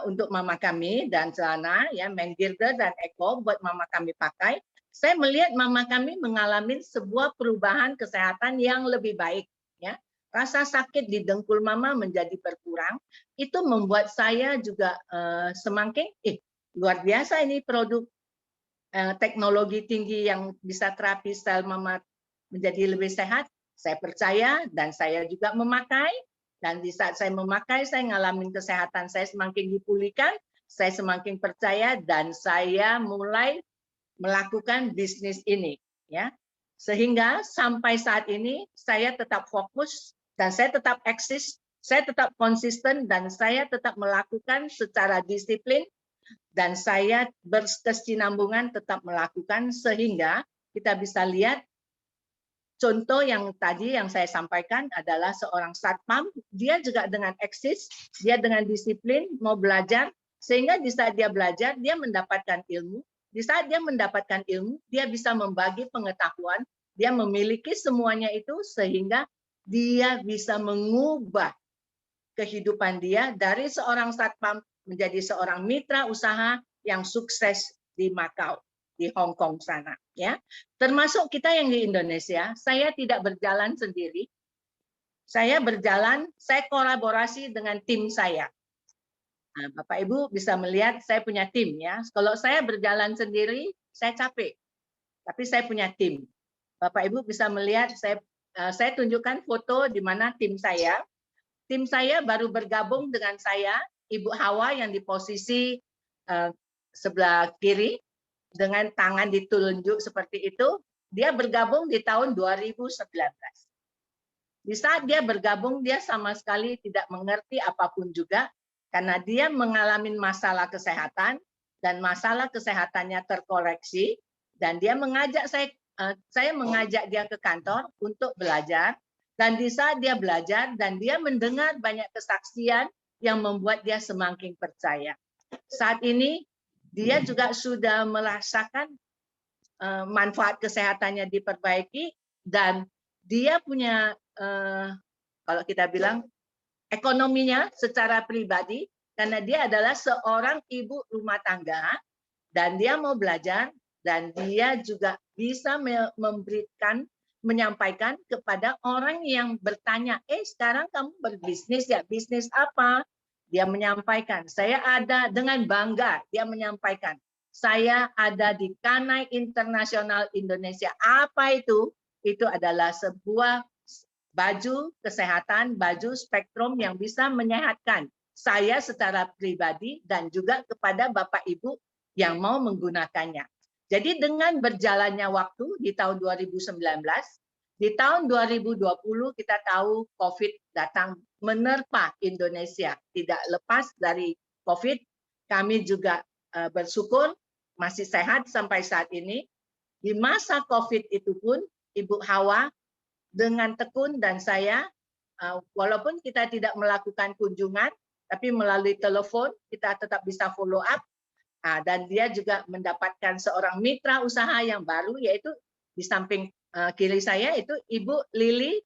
untuk Mama kami dan celana ya, Mengirda dan Eko buat Mama kami pakai, saya melihat Mama kami mengalami sebuah perubahan kesehatan yang lebih baik. Ya, rasa sakit di dengkul Mama menjadi berkurang. Itu membuat saya juga semakin luar biasa ini produk teknologi tinggi yang bisa terapi sel Mama menjadi lebih sehat. Saya percaya dan saya juga memakai. Dan di saat saya memakai, saya ngalamin kesehatan saya semakin dipulihkan, saya semakin percaya dan saya mulai melakukan bisnis ini. Ya, sehingga sampai saat ini saya tetap fokus dan saya tetap eksis, saya tetap konsisten dan saya tetap melakukan secara disiplin dan saya berkesinambungan tetap melakukan sehingga kita bisa lihat contoh yang tadi yang saya sampaikan adalah seorang satpam, dia juga dengan eksis, dia dengan disiplin mau belajar sehingga di saat dia belajar dia mendapatkan ilmu. Di saat dia mendapatkan ilmu, dia bisa membagi pengetahuan, dia memiliki semuanya itu sehingga dia bisa mengubah kehidupan dia dari seorang satpam menjadi seorang mitra usaha yang sukses di Macau, di Hong Kong sana. Ya, termasuk kita yang di Indonesia, saya tidak berjalan sendiri. Saya berjalan, saya kolaborasi dengan tim saya. Nah, Bapak Ibu bisa melihat saya punya tim ya. Kalau saya berjalan sendiri, saya capek. Tapi saya punya tim. Bapak Ibu bisa melihat saya tunjukkan foto di mana tim saya. Tim saya baru bergabung dengan saya, Ibu Hawa yang di posisi sebelah kiri dengan tangan ditunjuk seperti itu. Dia bergabung di tahun 2019. Di saat dia bergabung, dia sama sekali tidak mengerti apapun juga karena dia mengalami masalah kesehatan dan masalah kesehatannya terkoreksi dan dia mengajak saya mengajak dia ke kantor untuk belajar dan di saat dia belajar dan dia mendengar banyak kesaksian yang membuat dia semakin percaya. Saat ini dia juga sudah merasakan manfaat kesehatannya diperbaiki dan dia punya kalau kita bilang ekonominya secara pribadi karena dia adalah seorang ibu rumah tangga dan dia mau belajar dan dia juga bisa menyampaikan kepada orang yang bertanya, sekarang kamu berbisnis ya, bisnis apa? Dia menyampaikan, saya ada dengan bangga, dia menyampaikan, saya ada di Kanai Internasional Indonesia. Apa itu? Itu adalah sebuah baju kesehatan, baju spektrum yang bisa menyehatkan saya secara pribadi dan juga kepada Bapak Ibu yang mau menggunakannya. Jadi dengan berjalannya waktu di tahun 2019, di tahun 2020 kita tahu COVID datang menerpa Indonesia. Tidak lepas dari COVID, kami juga bersyukur masih sehat sampai saat ini. Di masa COVID itu pun Ibu Hawa dengan tekun dan saya, walaupun kita tidak melakukan kunjungan, tapi melalui telepon kita tetap bisa follow up. Dan dia juga mendapatkan seorang mitra usaha yang baru, yaitu di samping kiri saya itu Ibu Lili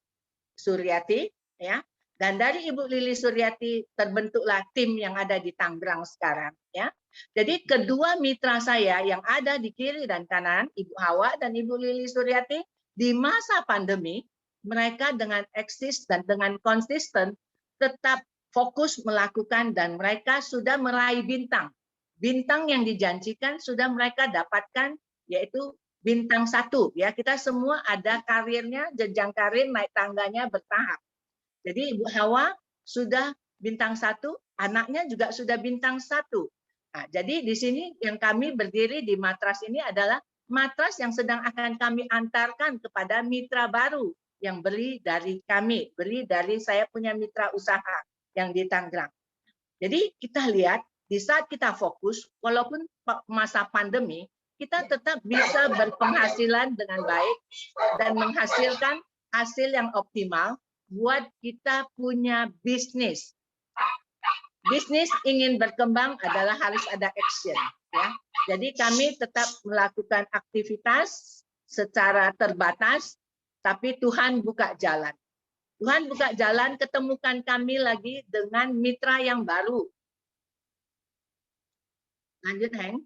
Suryati, ya. Dan dari Ibu Lili Suryati terbentuklah tim yang ada di Tangerang sekarang, ya. Jadi kedua mitra saya yang ada di kiri dan kanan, Ibu Hawa dan Ibu Lili Suryati, di masa pandemi mereka dengan eksis dan dengan konsisten tetap fokus melakukan dan mereka sudah meraih bintang. Bintang yang dijanjikan sudah mereka dapatkan yaitu bintang 1 ya. Kita semua ada karirnya, jenjang karir naik tangganya bertahap. Jadi Ibu Hawa sudah bintang 1, anaknya juga sudah bintang 1. Nah, jadi di sini yang kami berdiri di matras ini adalah matras yang sedang akan kami antarkan kepada mitra baru yang beli dari kami, beli dari saya punya mitra usaha yang di Tangerang. Jadi kita lihat di saat kita fokus, walaupun masa pandemi, kita tetap bisa berpenghasilan dengan baik dan menghasilkan hasil yang optimal buat kita punya bisnis. Bisnis ingin berkembang adalah harus ada action, ya. Jadi kami tetap melakukan aktivitas secara terbatas, tapi Tuhan buka jalan. Tuhan buka jalan, ketemukan kami lagi dengan mitra yang baru. Lanjut, Heng.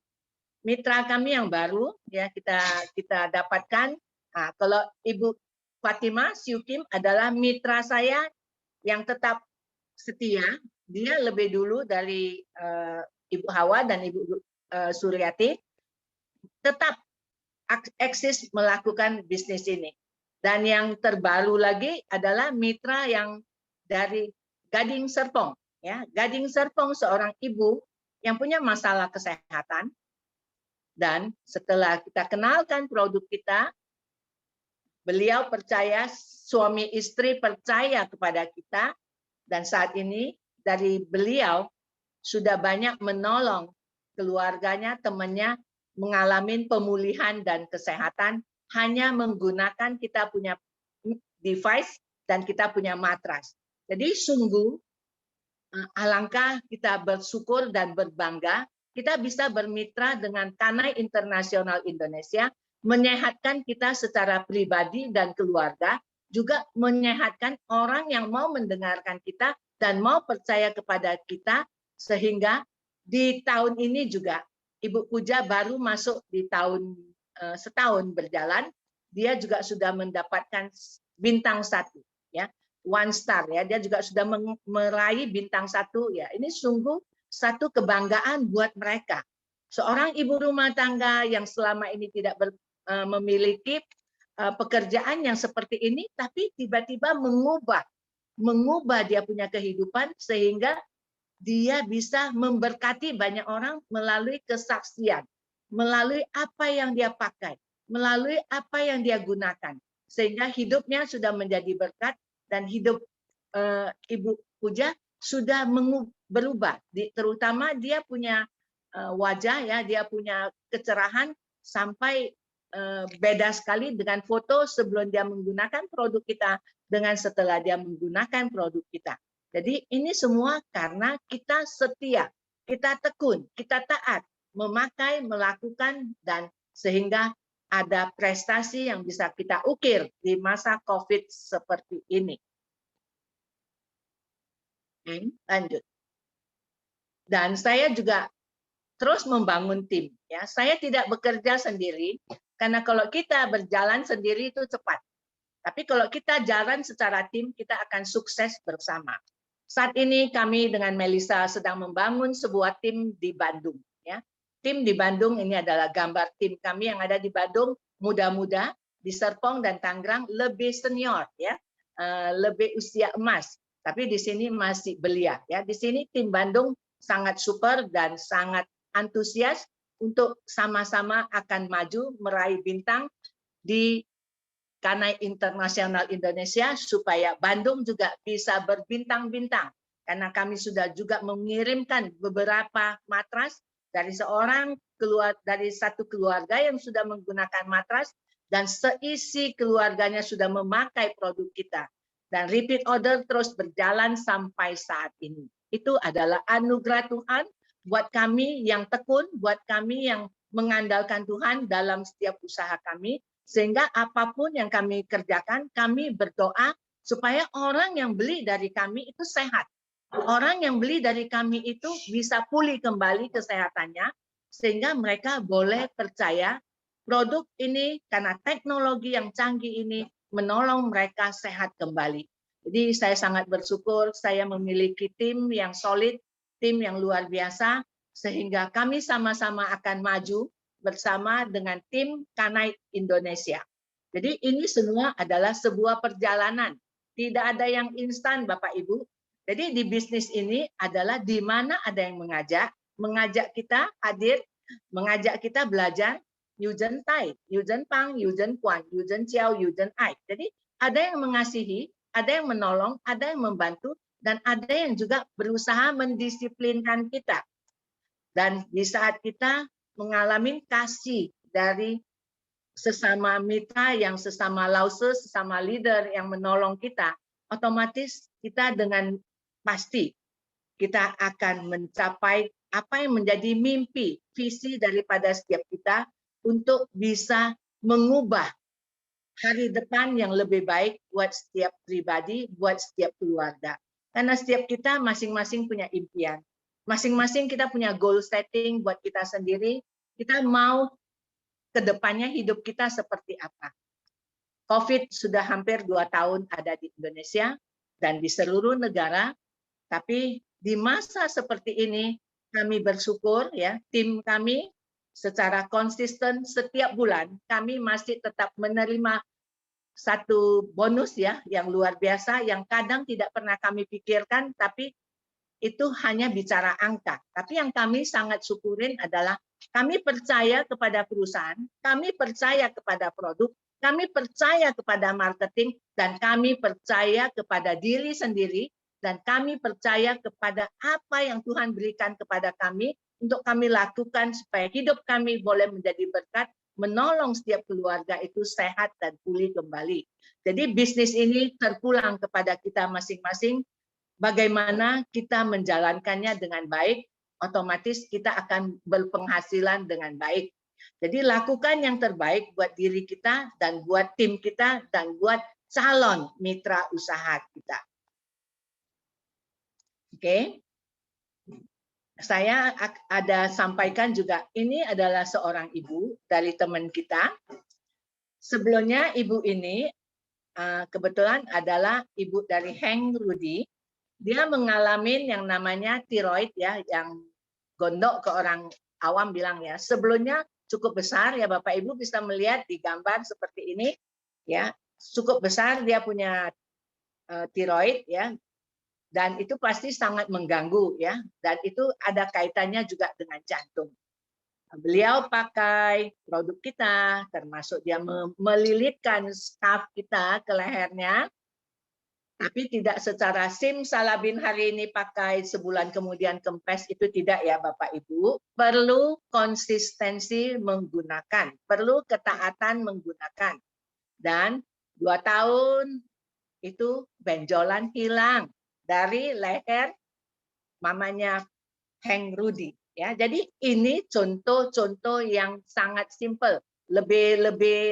Mitra kami yang baru, ya kita dapatkan. Nah, kalau Ibu Fatima Syukim adalah mitra saya yang tetap setia. Dia lebih dulu dari Ibu Hawa dan Ibu Suryati tetap eksis melakukan bisnis ini. Dan yang terbaru lagi adalah mitra yang dari Gading Serpong. Ya, Gading Serpong seorang ibu yang punya masalah kesehatan. Dan setelah kita kenalkan produk kita, beliau percaya, suami istri percaya kepada kita, dan saat ini dari beliau sudah banyak menolong keluarganya, temannya mengalami pemulihan dan kesehatan hanya menggunakan kita punya device dan kita punya matras. Jadi sungguh alangkah kita bersyukur dan berbangga kita bisa bermitra dengan Kanai Internasional Indonesia, menyehatkan kita secara pribadi dan keluarga, juga menyehatkan orang yang mau mendengarkan kita dan mau percaya kepada kita, sehingga di tahun ini juga Ibu Puja baru masuk di tahun setahun berjalan, dia juga sudah mendapatkan bintang 1, ya, 1 star, ya, dia juga sudah meraih bintang 1, ya. Ini sungguh satu kebanggaan buat mereka. Seorang ibu rumah tangga yang selama ini tidak memiliki pekerjaan yang seperti ini, tapi tiba-tiba mengubah dia punya kehidupan sehingga dia bisa memberkati banyak orang melalui kesaksian, melalui apa yang dia pakai, melalui apa yang dia gunakan, sehingga hidupnya sudah menjadi berkat dan hidup Ibu Puja sudah berubah, terutama dia punya wajah, ya, dia punya kecerahan sampai beda sekali dengan foto sebelum dia menggunakan produk kita dengan setelah dia menggunakan produk kita. Jadi ini semua karena kita setia, kita tekun, kita taat, memakai, melakukan, dan sehingga ada prestasi yang bisa kita ukir di masa COVID seperti ini. Lanjut. Dan saya juga terus membangun tim. Ya, saya tidak bekerja sendiri karena kalau kita berjalan sendiri itu cepat. Tapi kalau kita jalan secara tim, kita akan sukses bersama. Saat ini kami dengan Melissa sedang membangun sebuah tim di Bandung. Ya, tim di Bandung ini adalah gambar tim kami yang ada di Bandung, muda-muda di Serpong dan Tangerang lebih senior, ya, lebih usia emas. Tapi di sini masih belia, ya. Di sini tim Bandung sangat super dan sangat antusias untuk sama-sama akan maju meraih bintang di Kanai Internasional Indonesia supaya Bandung juga bisa berbintang-bintang. Karena kami sudah juga mengirimkan beberapa matras dari satu keluarga yang sudah menggunakan matras dan seisi keluarganya sudah memakai produk kita. Dan repeat order terus berjalan sampai saat ini. Itu adalah anugerah Tuhan buat kami yang tekun, buat kami yang mengandalkan Tuhan dalam setiap usaha kami, sehingga apapun yang kami kerjakan, kami berdoa supaya orang yang beli dari kami itu sehat. Orang yang beli dari kami itu bisa pulih kembali kesehatannya, sehingga mereka boleh percaya produk ini karena teknologi yang canggih ini menolong mereka sehat kembali. Jadi saya sangat bersyukur saya memiliki tim yang solid, tim yang luar biasa, sehingga kami sama-sama akan maju bersama dengan tim Kanai Indonesia. Jadi ini semua adalah sebuah perjalanan. Tidak ada yang instan, Bapak Ibu. Jadi di bisnis ini adalah di mana ada yang mengajak kita hadir, mengajak kita belajar, Yuzen Tai, Yuzen Pang, Yuzen Kuan, Yuzen Chiao, Yuzen Ai. Jadi ada yang mengasihi, ada yang menolong, ada yang membantu, dan ada yang juga berusaha mendisiplinkan kita. Dan di saat kita mengalami kasih dari sesama mitra, yang sesama lause, sesama leader yang menolong kita, otomatis kita dengan pasti kita akan mencapai apa yang menjadi mimpi, visi daripada setiap kita untuk bisa mengubah hari depan yang lebih baik buat setiap pribadi, buat setiap keluarga. Karena setiap kita masing-masing punya impian. Masing-masing kita punya goal setting buat kita sendiri. Kita mau ke depannya hidup kita seperti apa. COVID sudah hampir 2 tahun ada di Indonesia dan di seluruh negara. Tapi di masa seperti ini kami bersyukur ya, tim kami secara konsisten setiap bulan kami masih tetap menerima satu bonus ya yang luar biasa yang kadang tidak pernah kami pikirkan, tapi itu hanya bicara angka. Tapi yang kami sangat syukurin adalah kami percaya kepada perusahaan, kami percaya kepada produk, kami percaya kepada marketing, dan kami percaya kepada diri sendiri, dan kami percaya kepada apa yang Tuhan berikan kepada kami untuk kami lakukan supaya hidup kami boleh menjadi berkat, menolong setiap keluarga itu sehat dan pulih kembali. Jadi bisnis ini terpulang kepada kita masing-masing, bagaimana kita menjalankannya dengan baik, otomatis kita akan berpenghasilan dengan baik. Jadi lakukan yang terbaik buat diri kita dan buat tim kita dan buat calon mitra usaha kita. Oke. Saya ada sampaikan juga, ini adalah seorang ibu dari teman kita. Sebelumnya ibu ini kebetulan adalah ibu dari Hank Rudy. Dia mengalami yang namanya tiroid ya, yang gondok ke orang awam bilang ya. Sebelumnya cukup besar ya, Bapak Ibu bisa melihat di gambar seperti ini ya, cukup besar dia punya tiroid ya. Dan itu pasti sangat mengganggu ya, dan itu ada kaitannya juga dengan jantung. Beliau pakai produk kita, termasuk dia melilitkan staf kita ke lehernya, tapi tidak secara simsalabim hari ini pakai, sebulan kemudian kempes, itu tidak ya Bapak Ibu. Perlu konsistensi menggunakan, perlu ketaatan menggunakan. Dan 2 tahun itu benjolan hilang dari leher mamanya Hank Rudy ya. Jadi ini contoh-contoh yang sangat simpel. Lebih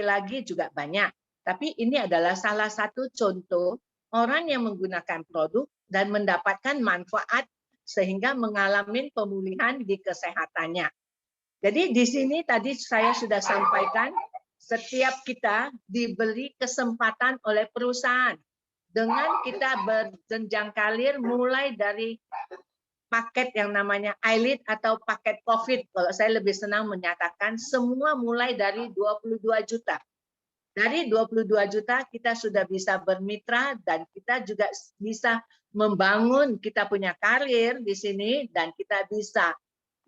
lagi juga banyak. Tapi ini adalah salah satu contoh orang yang menggunakan produk dan mendapatkan manfaat sehingga mengalami pemulihan di kesehatannya. Jadi di sini tadi saya sudah sampaikan, setiap kita diberi kesempatan oleh perusahaan dengan kita berjenjang karir mulai dari paket yang namanya elite atau paket COVID. Kalau saya lebih senang menyatakan semua mulai dari 22 juta. Dari 22 juta kita sudah bisa bermitra dan kita juga bisa membangun, kita punya karir di sini dan kita bisa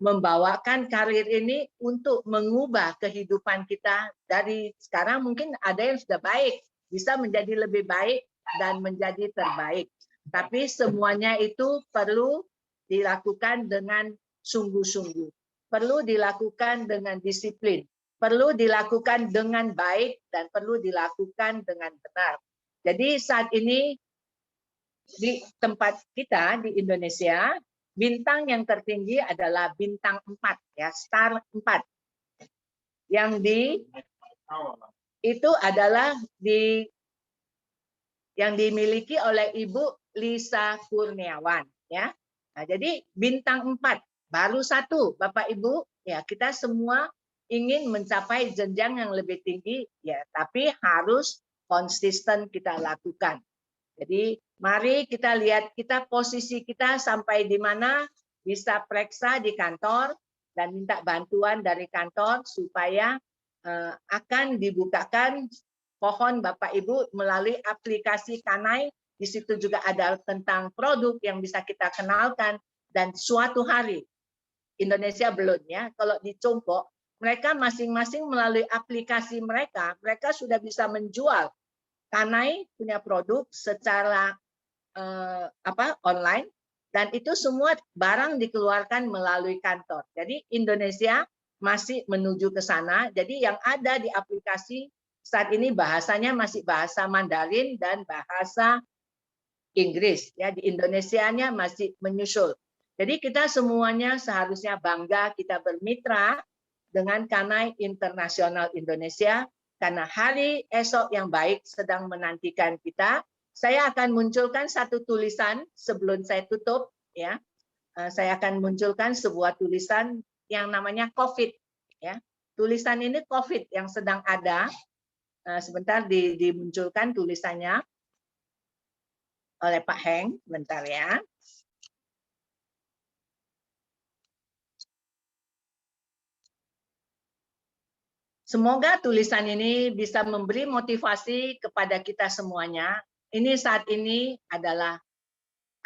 membawakan karir ini untuk mengubah kehidupan kita dari sekarang mungkin ada yang sudah baik, bisa menjadi lebih baik dan menjadi terbaik. Tapi semuanya itu perlu dilakukan dengan sungguh-sungguh. Perlu dilakukan dengan disiplin. Perlu dilakukan dengan baik dan perlu dilakukan dengan benar. Jadi saat ini di tempat kita di Indonesia, bintang yang tertinggi adalah bintang 4 ya, star 4. Yang itu adalah yang dimiliki oleh Ibu Lisa Kurniawan ya. Nah, jadi bintang 4 baru 1 Bapak Ibu ya, kita semua ingin mencapai jenjang yang lebih tinggi ya, tapi harus konsisten kita lakukan. Jadi mari kita lihat kita posisi kita sampai di mana, bisa periksa di kantor dan minta bantuan dari kantor supaya akan dibukakan pohon Bapak Ibu melalui aplikasi Kanai. Di situ juga ada tentang produk yang bisa kita kenalkan dan suatu hari Indonesia belum ya, kalau di Conggok mereka masing-masing melalui aplikasi mereka sudah bisa menjual. Kanai punya produk secara online Dan itu semua barang dikeluarkan melalui kantor. Jadi Indonesia masih menuju ke sana. Jadi yang ada di aplikasi saat ini bahasanya masih bahasa Mandarin dan bahasa Inggris. Ya, di Indonesianya masih menyusul. Jadi kita semuanya seharusnya bangga kita bermitra dengan Kanai Internasional Indonesia karena hari esok yang baik sedang menantikan kita. Saya akan munculkan satu tulisan sebelum saya tutup, ya. Saya akan munculkan sebuah tulisan yang namanya COVID, ya. Tulisan ini COVID yang sedang ada. Sebentar dimunculkan tulisannya oleh Pak Heng, bentar ya. Semoga tulisan ini bisa memberi motivasi kepada kita semuanya. Ini saat ini adalah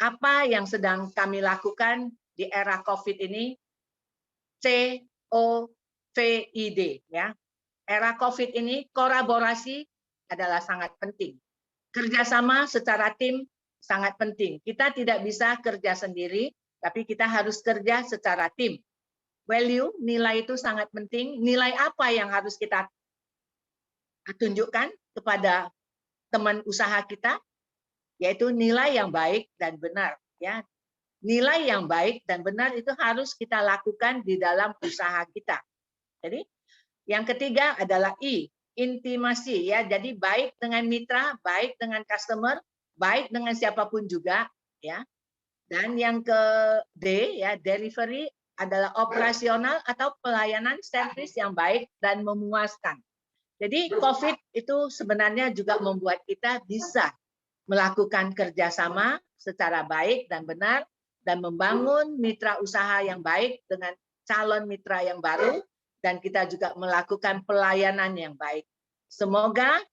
apa yang sedang kami lakukan di era COVID ini, COVID, ya. Era COVID ini kolaborasi adalah sangat penting. Kerjasama secara tim sangat penting. Kita tidak bisa kerja sendiri, tapi kita harus kerja secara tim. Value, nilai itu sangat penting. Nilai apa yang harus kita tunjukkan kepada teman usaha kita? Yaitu nilai yang baik dan benar. Ya, nilai yang baik dan benar itu harus kita lakukan di dalam usaha kita. Jadi, yang ketiga adalah I, intimasi. Ya, jadi baik dengan mitra, baik dengan customer, baik dengan siapapun juga. Ya, dan yang ke D, ya, delivery adalah operasional atau pelayanan servis yang baik dan memuaskan. Jadi COVID itu sebenarnya juga membuat kita bisa melakukan kerjasama secara baik dan benar dan membangun mitra usaha yang baik dengan calon mitra yang baru dan kita juga melakukan pelayanan yang baik. Semoga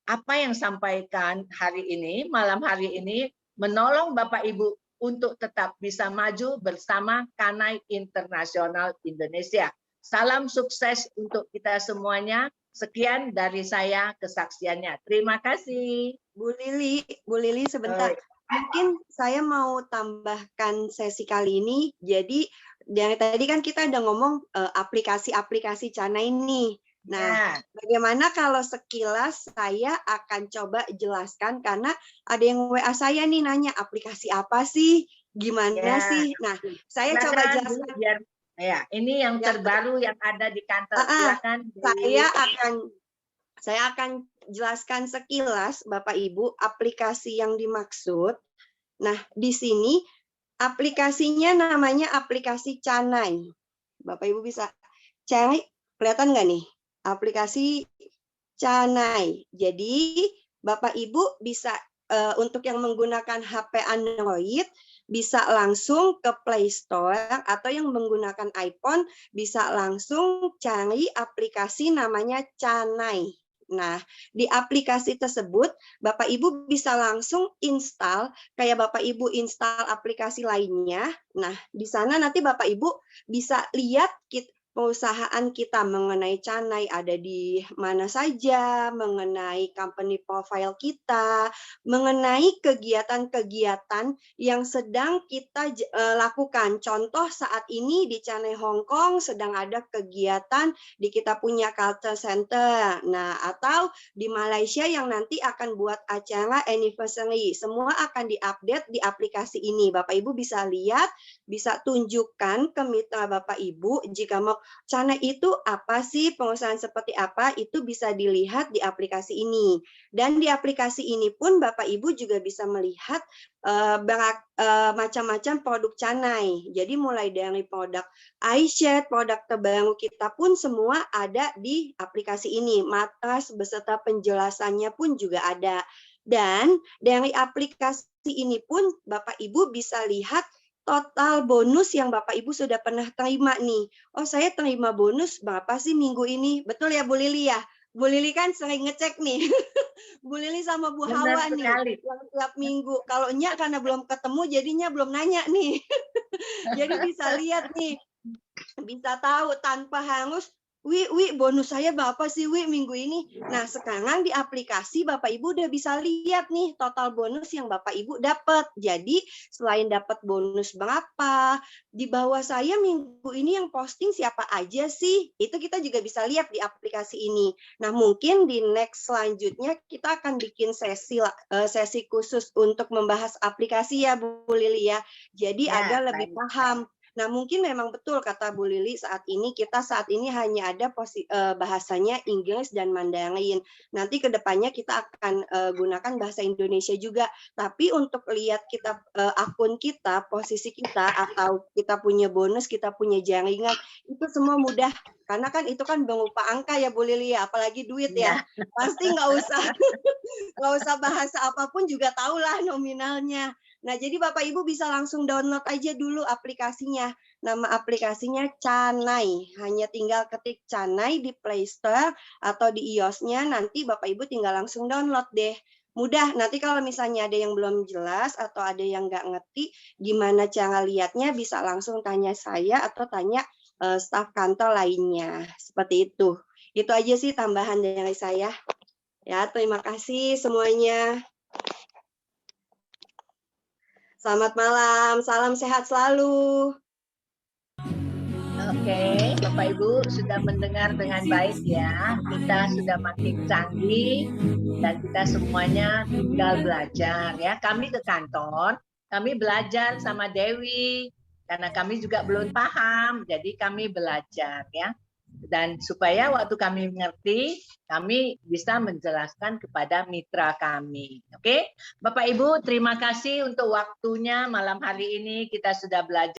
apa yang sampaikan hari ini, malam hari ini, menolong Bapak Ibu untuk tetap bisa maju bersama Kanai Internasional Indonesia. Salam sukses untuk kita semuanya. Sekian dari saya kesaksiannya. Terima kasih. Bu Lili sebentar. Mungkin saya mau tambahkan sesi kali ini. Jadi yang tadi kan kita udah ngomong aplikasi-aplikasi Canai ini. Nah, bagaimana kalau sekilas saya akan coba jelaskan karena ada yang WA saya nih nanya aplikasi apa sih, gimana sih? Nah, saya coba jelaskan. Ya, ini yang terbaru yang ada di kantor. Silakan. Saya akan jelaskan sekilas Bapak Ibu aplikasi yang dimaksud. Nah, di sini aplikasinya namanya aplikasi Canai. Bapak Ibu bisa cari, kelihatan nggak nih? Aplikasi Canai. Jadi Bapak Ibu bisa untuk yang menggunakan HP Android bisa langsung ke Play Store atau yang menggunakan iPhone bisa langsung cari aplikasi namanya Canai. Nah, di aplikasi tersebut Bapak Ibu bisa langsung install kayak Bapak Ibu install aplikasi lainnya. Nah, di sana nanti Bapak Ibu bisa lihat perusahaan kita mengenai Canai ada di mana saja, mengenai company profile kita, mengenai kegiatan-kegiatan yang sedang kita lakukan. Contoh saat ini di Canai Hong Kong sedang ada kegiatan di kita punya culture center. Nah, atau di Malaysia yang nanti akan buat acara anniversary. Semua akan diupdate di aplikasi ini. Bapak Ibu bisa lihat, bisa tunjukkan ke mitra Bapak Ibu jika mau Canai itu apa sih, perusahaan seperti apa, itu bisa dilihat di aplikasi ini. Dan di aplikasi ini pun Bapak Ibu juga bisa melihat macam-macam produk Canai. Jadi mulai dari produk iShare, produk terbaru kita pun semua ada di aplikasi ini. Matras beserta penjelasannya pun juga ada. Dan dari aplikasi ini pun Bapak Ibu bisa lihat total bonus yang Bapak Ibu sudah pernah terima nih. Oh, saya terima bonus berapa sih minggu ini? Betul ya Bu Lili ya? Bu Lili kan sering ngecek nih. Bu Lili sama Bu Hawa nih tiap minggu. Kalau enggak karena belum ketemu jadinya belum nanya nih. Jadi bisa lihat nih. Bisa tahu tanpa harus bonus saya berapa sih minggu ini? Nah, sekarang di aplikasi Bapak Ibu udah bisa lihat nih total bonus yang Bapak Ibu dapat. Jadi, selain dapat bonus berapa, di bawah saya minggu ini yang posting siapa aja sih? Itu kita juga bisa lihat di aplikasi ini. Nah, mungkin di next selanjutnya kita akan bikin sesi khusus untuk membahas aplikasi ya, Bu Lili ya. Jadi Ya, agar lebih baik. paham. Nah, mungkin memang betul kata Bu Lili saat ini hanya ada bahasanya Inggris dan Mandarin. Nanti ke depannya kita akan gunakan bahasa Indonesia juga. Tapi untuk lihat akun kita, posisi kita, atau kita punya bonus, kita punya jaringan, itu semua mudah. Karena kan itu kan berupa angka ya Bu Lili ya, apalagi duit ya. Ya, Pasti nggak usah bahasa apapun juga tahulah nominalnya. Nah, jadi Bapak Ibu bisa langsung download aja dulu aplikasinya. Nama aplikasinya Canai. Hanya tinggal ketik Canai di Play Store atau di iOS-nya, nanti Bapak Ibu tinggal langsung download deh. Mudah, nanti kalau misalnya ada yang belum jelas atau ada yang nggak ngerti gimana cara lihatnya, bisa langsung tanya saya atau tanya staf kantor lainnya. Seperti itu. Itu aja sih tambahan dari saya. Ya, terima kasih semuanya. Selamat malam, salam sehat selalu. oke, Bapak Ibu sudah mendengar dengan baik ya. Kita sudah makin canggih dan kita semuanya tinggal belajar ya. Kami ke kantor, kami belajar sama Dewi karena kami juga belum paham, jadi kami belajar ya. Dan supaya waktu kami mengerti, kami bisa menjelaskan kepada mitra kami. Oke, Bapak Ibu, terima kasih untuk waktunya malam hari ini. Kita sudah belajar.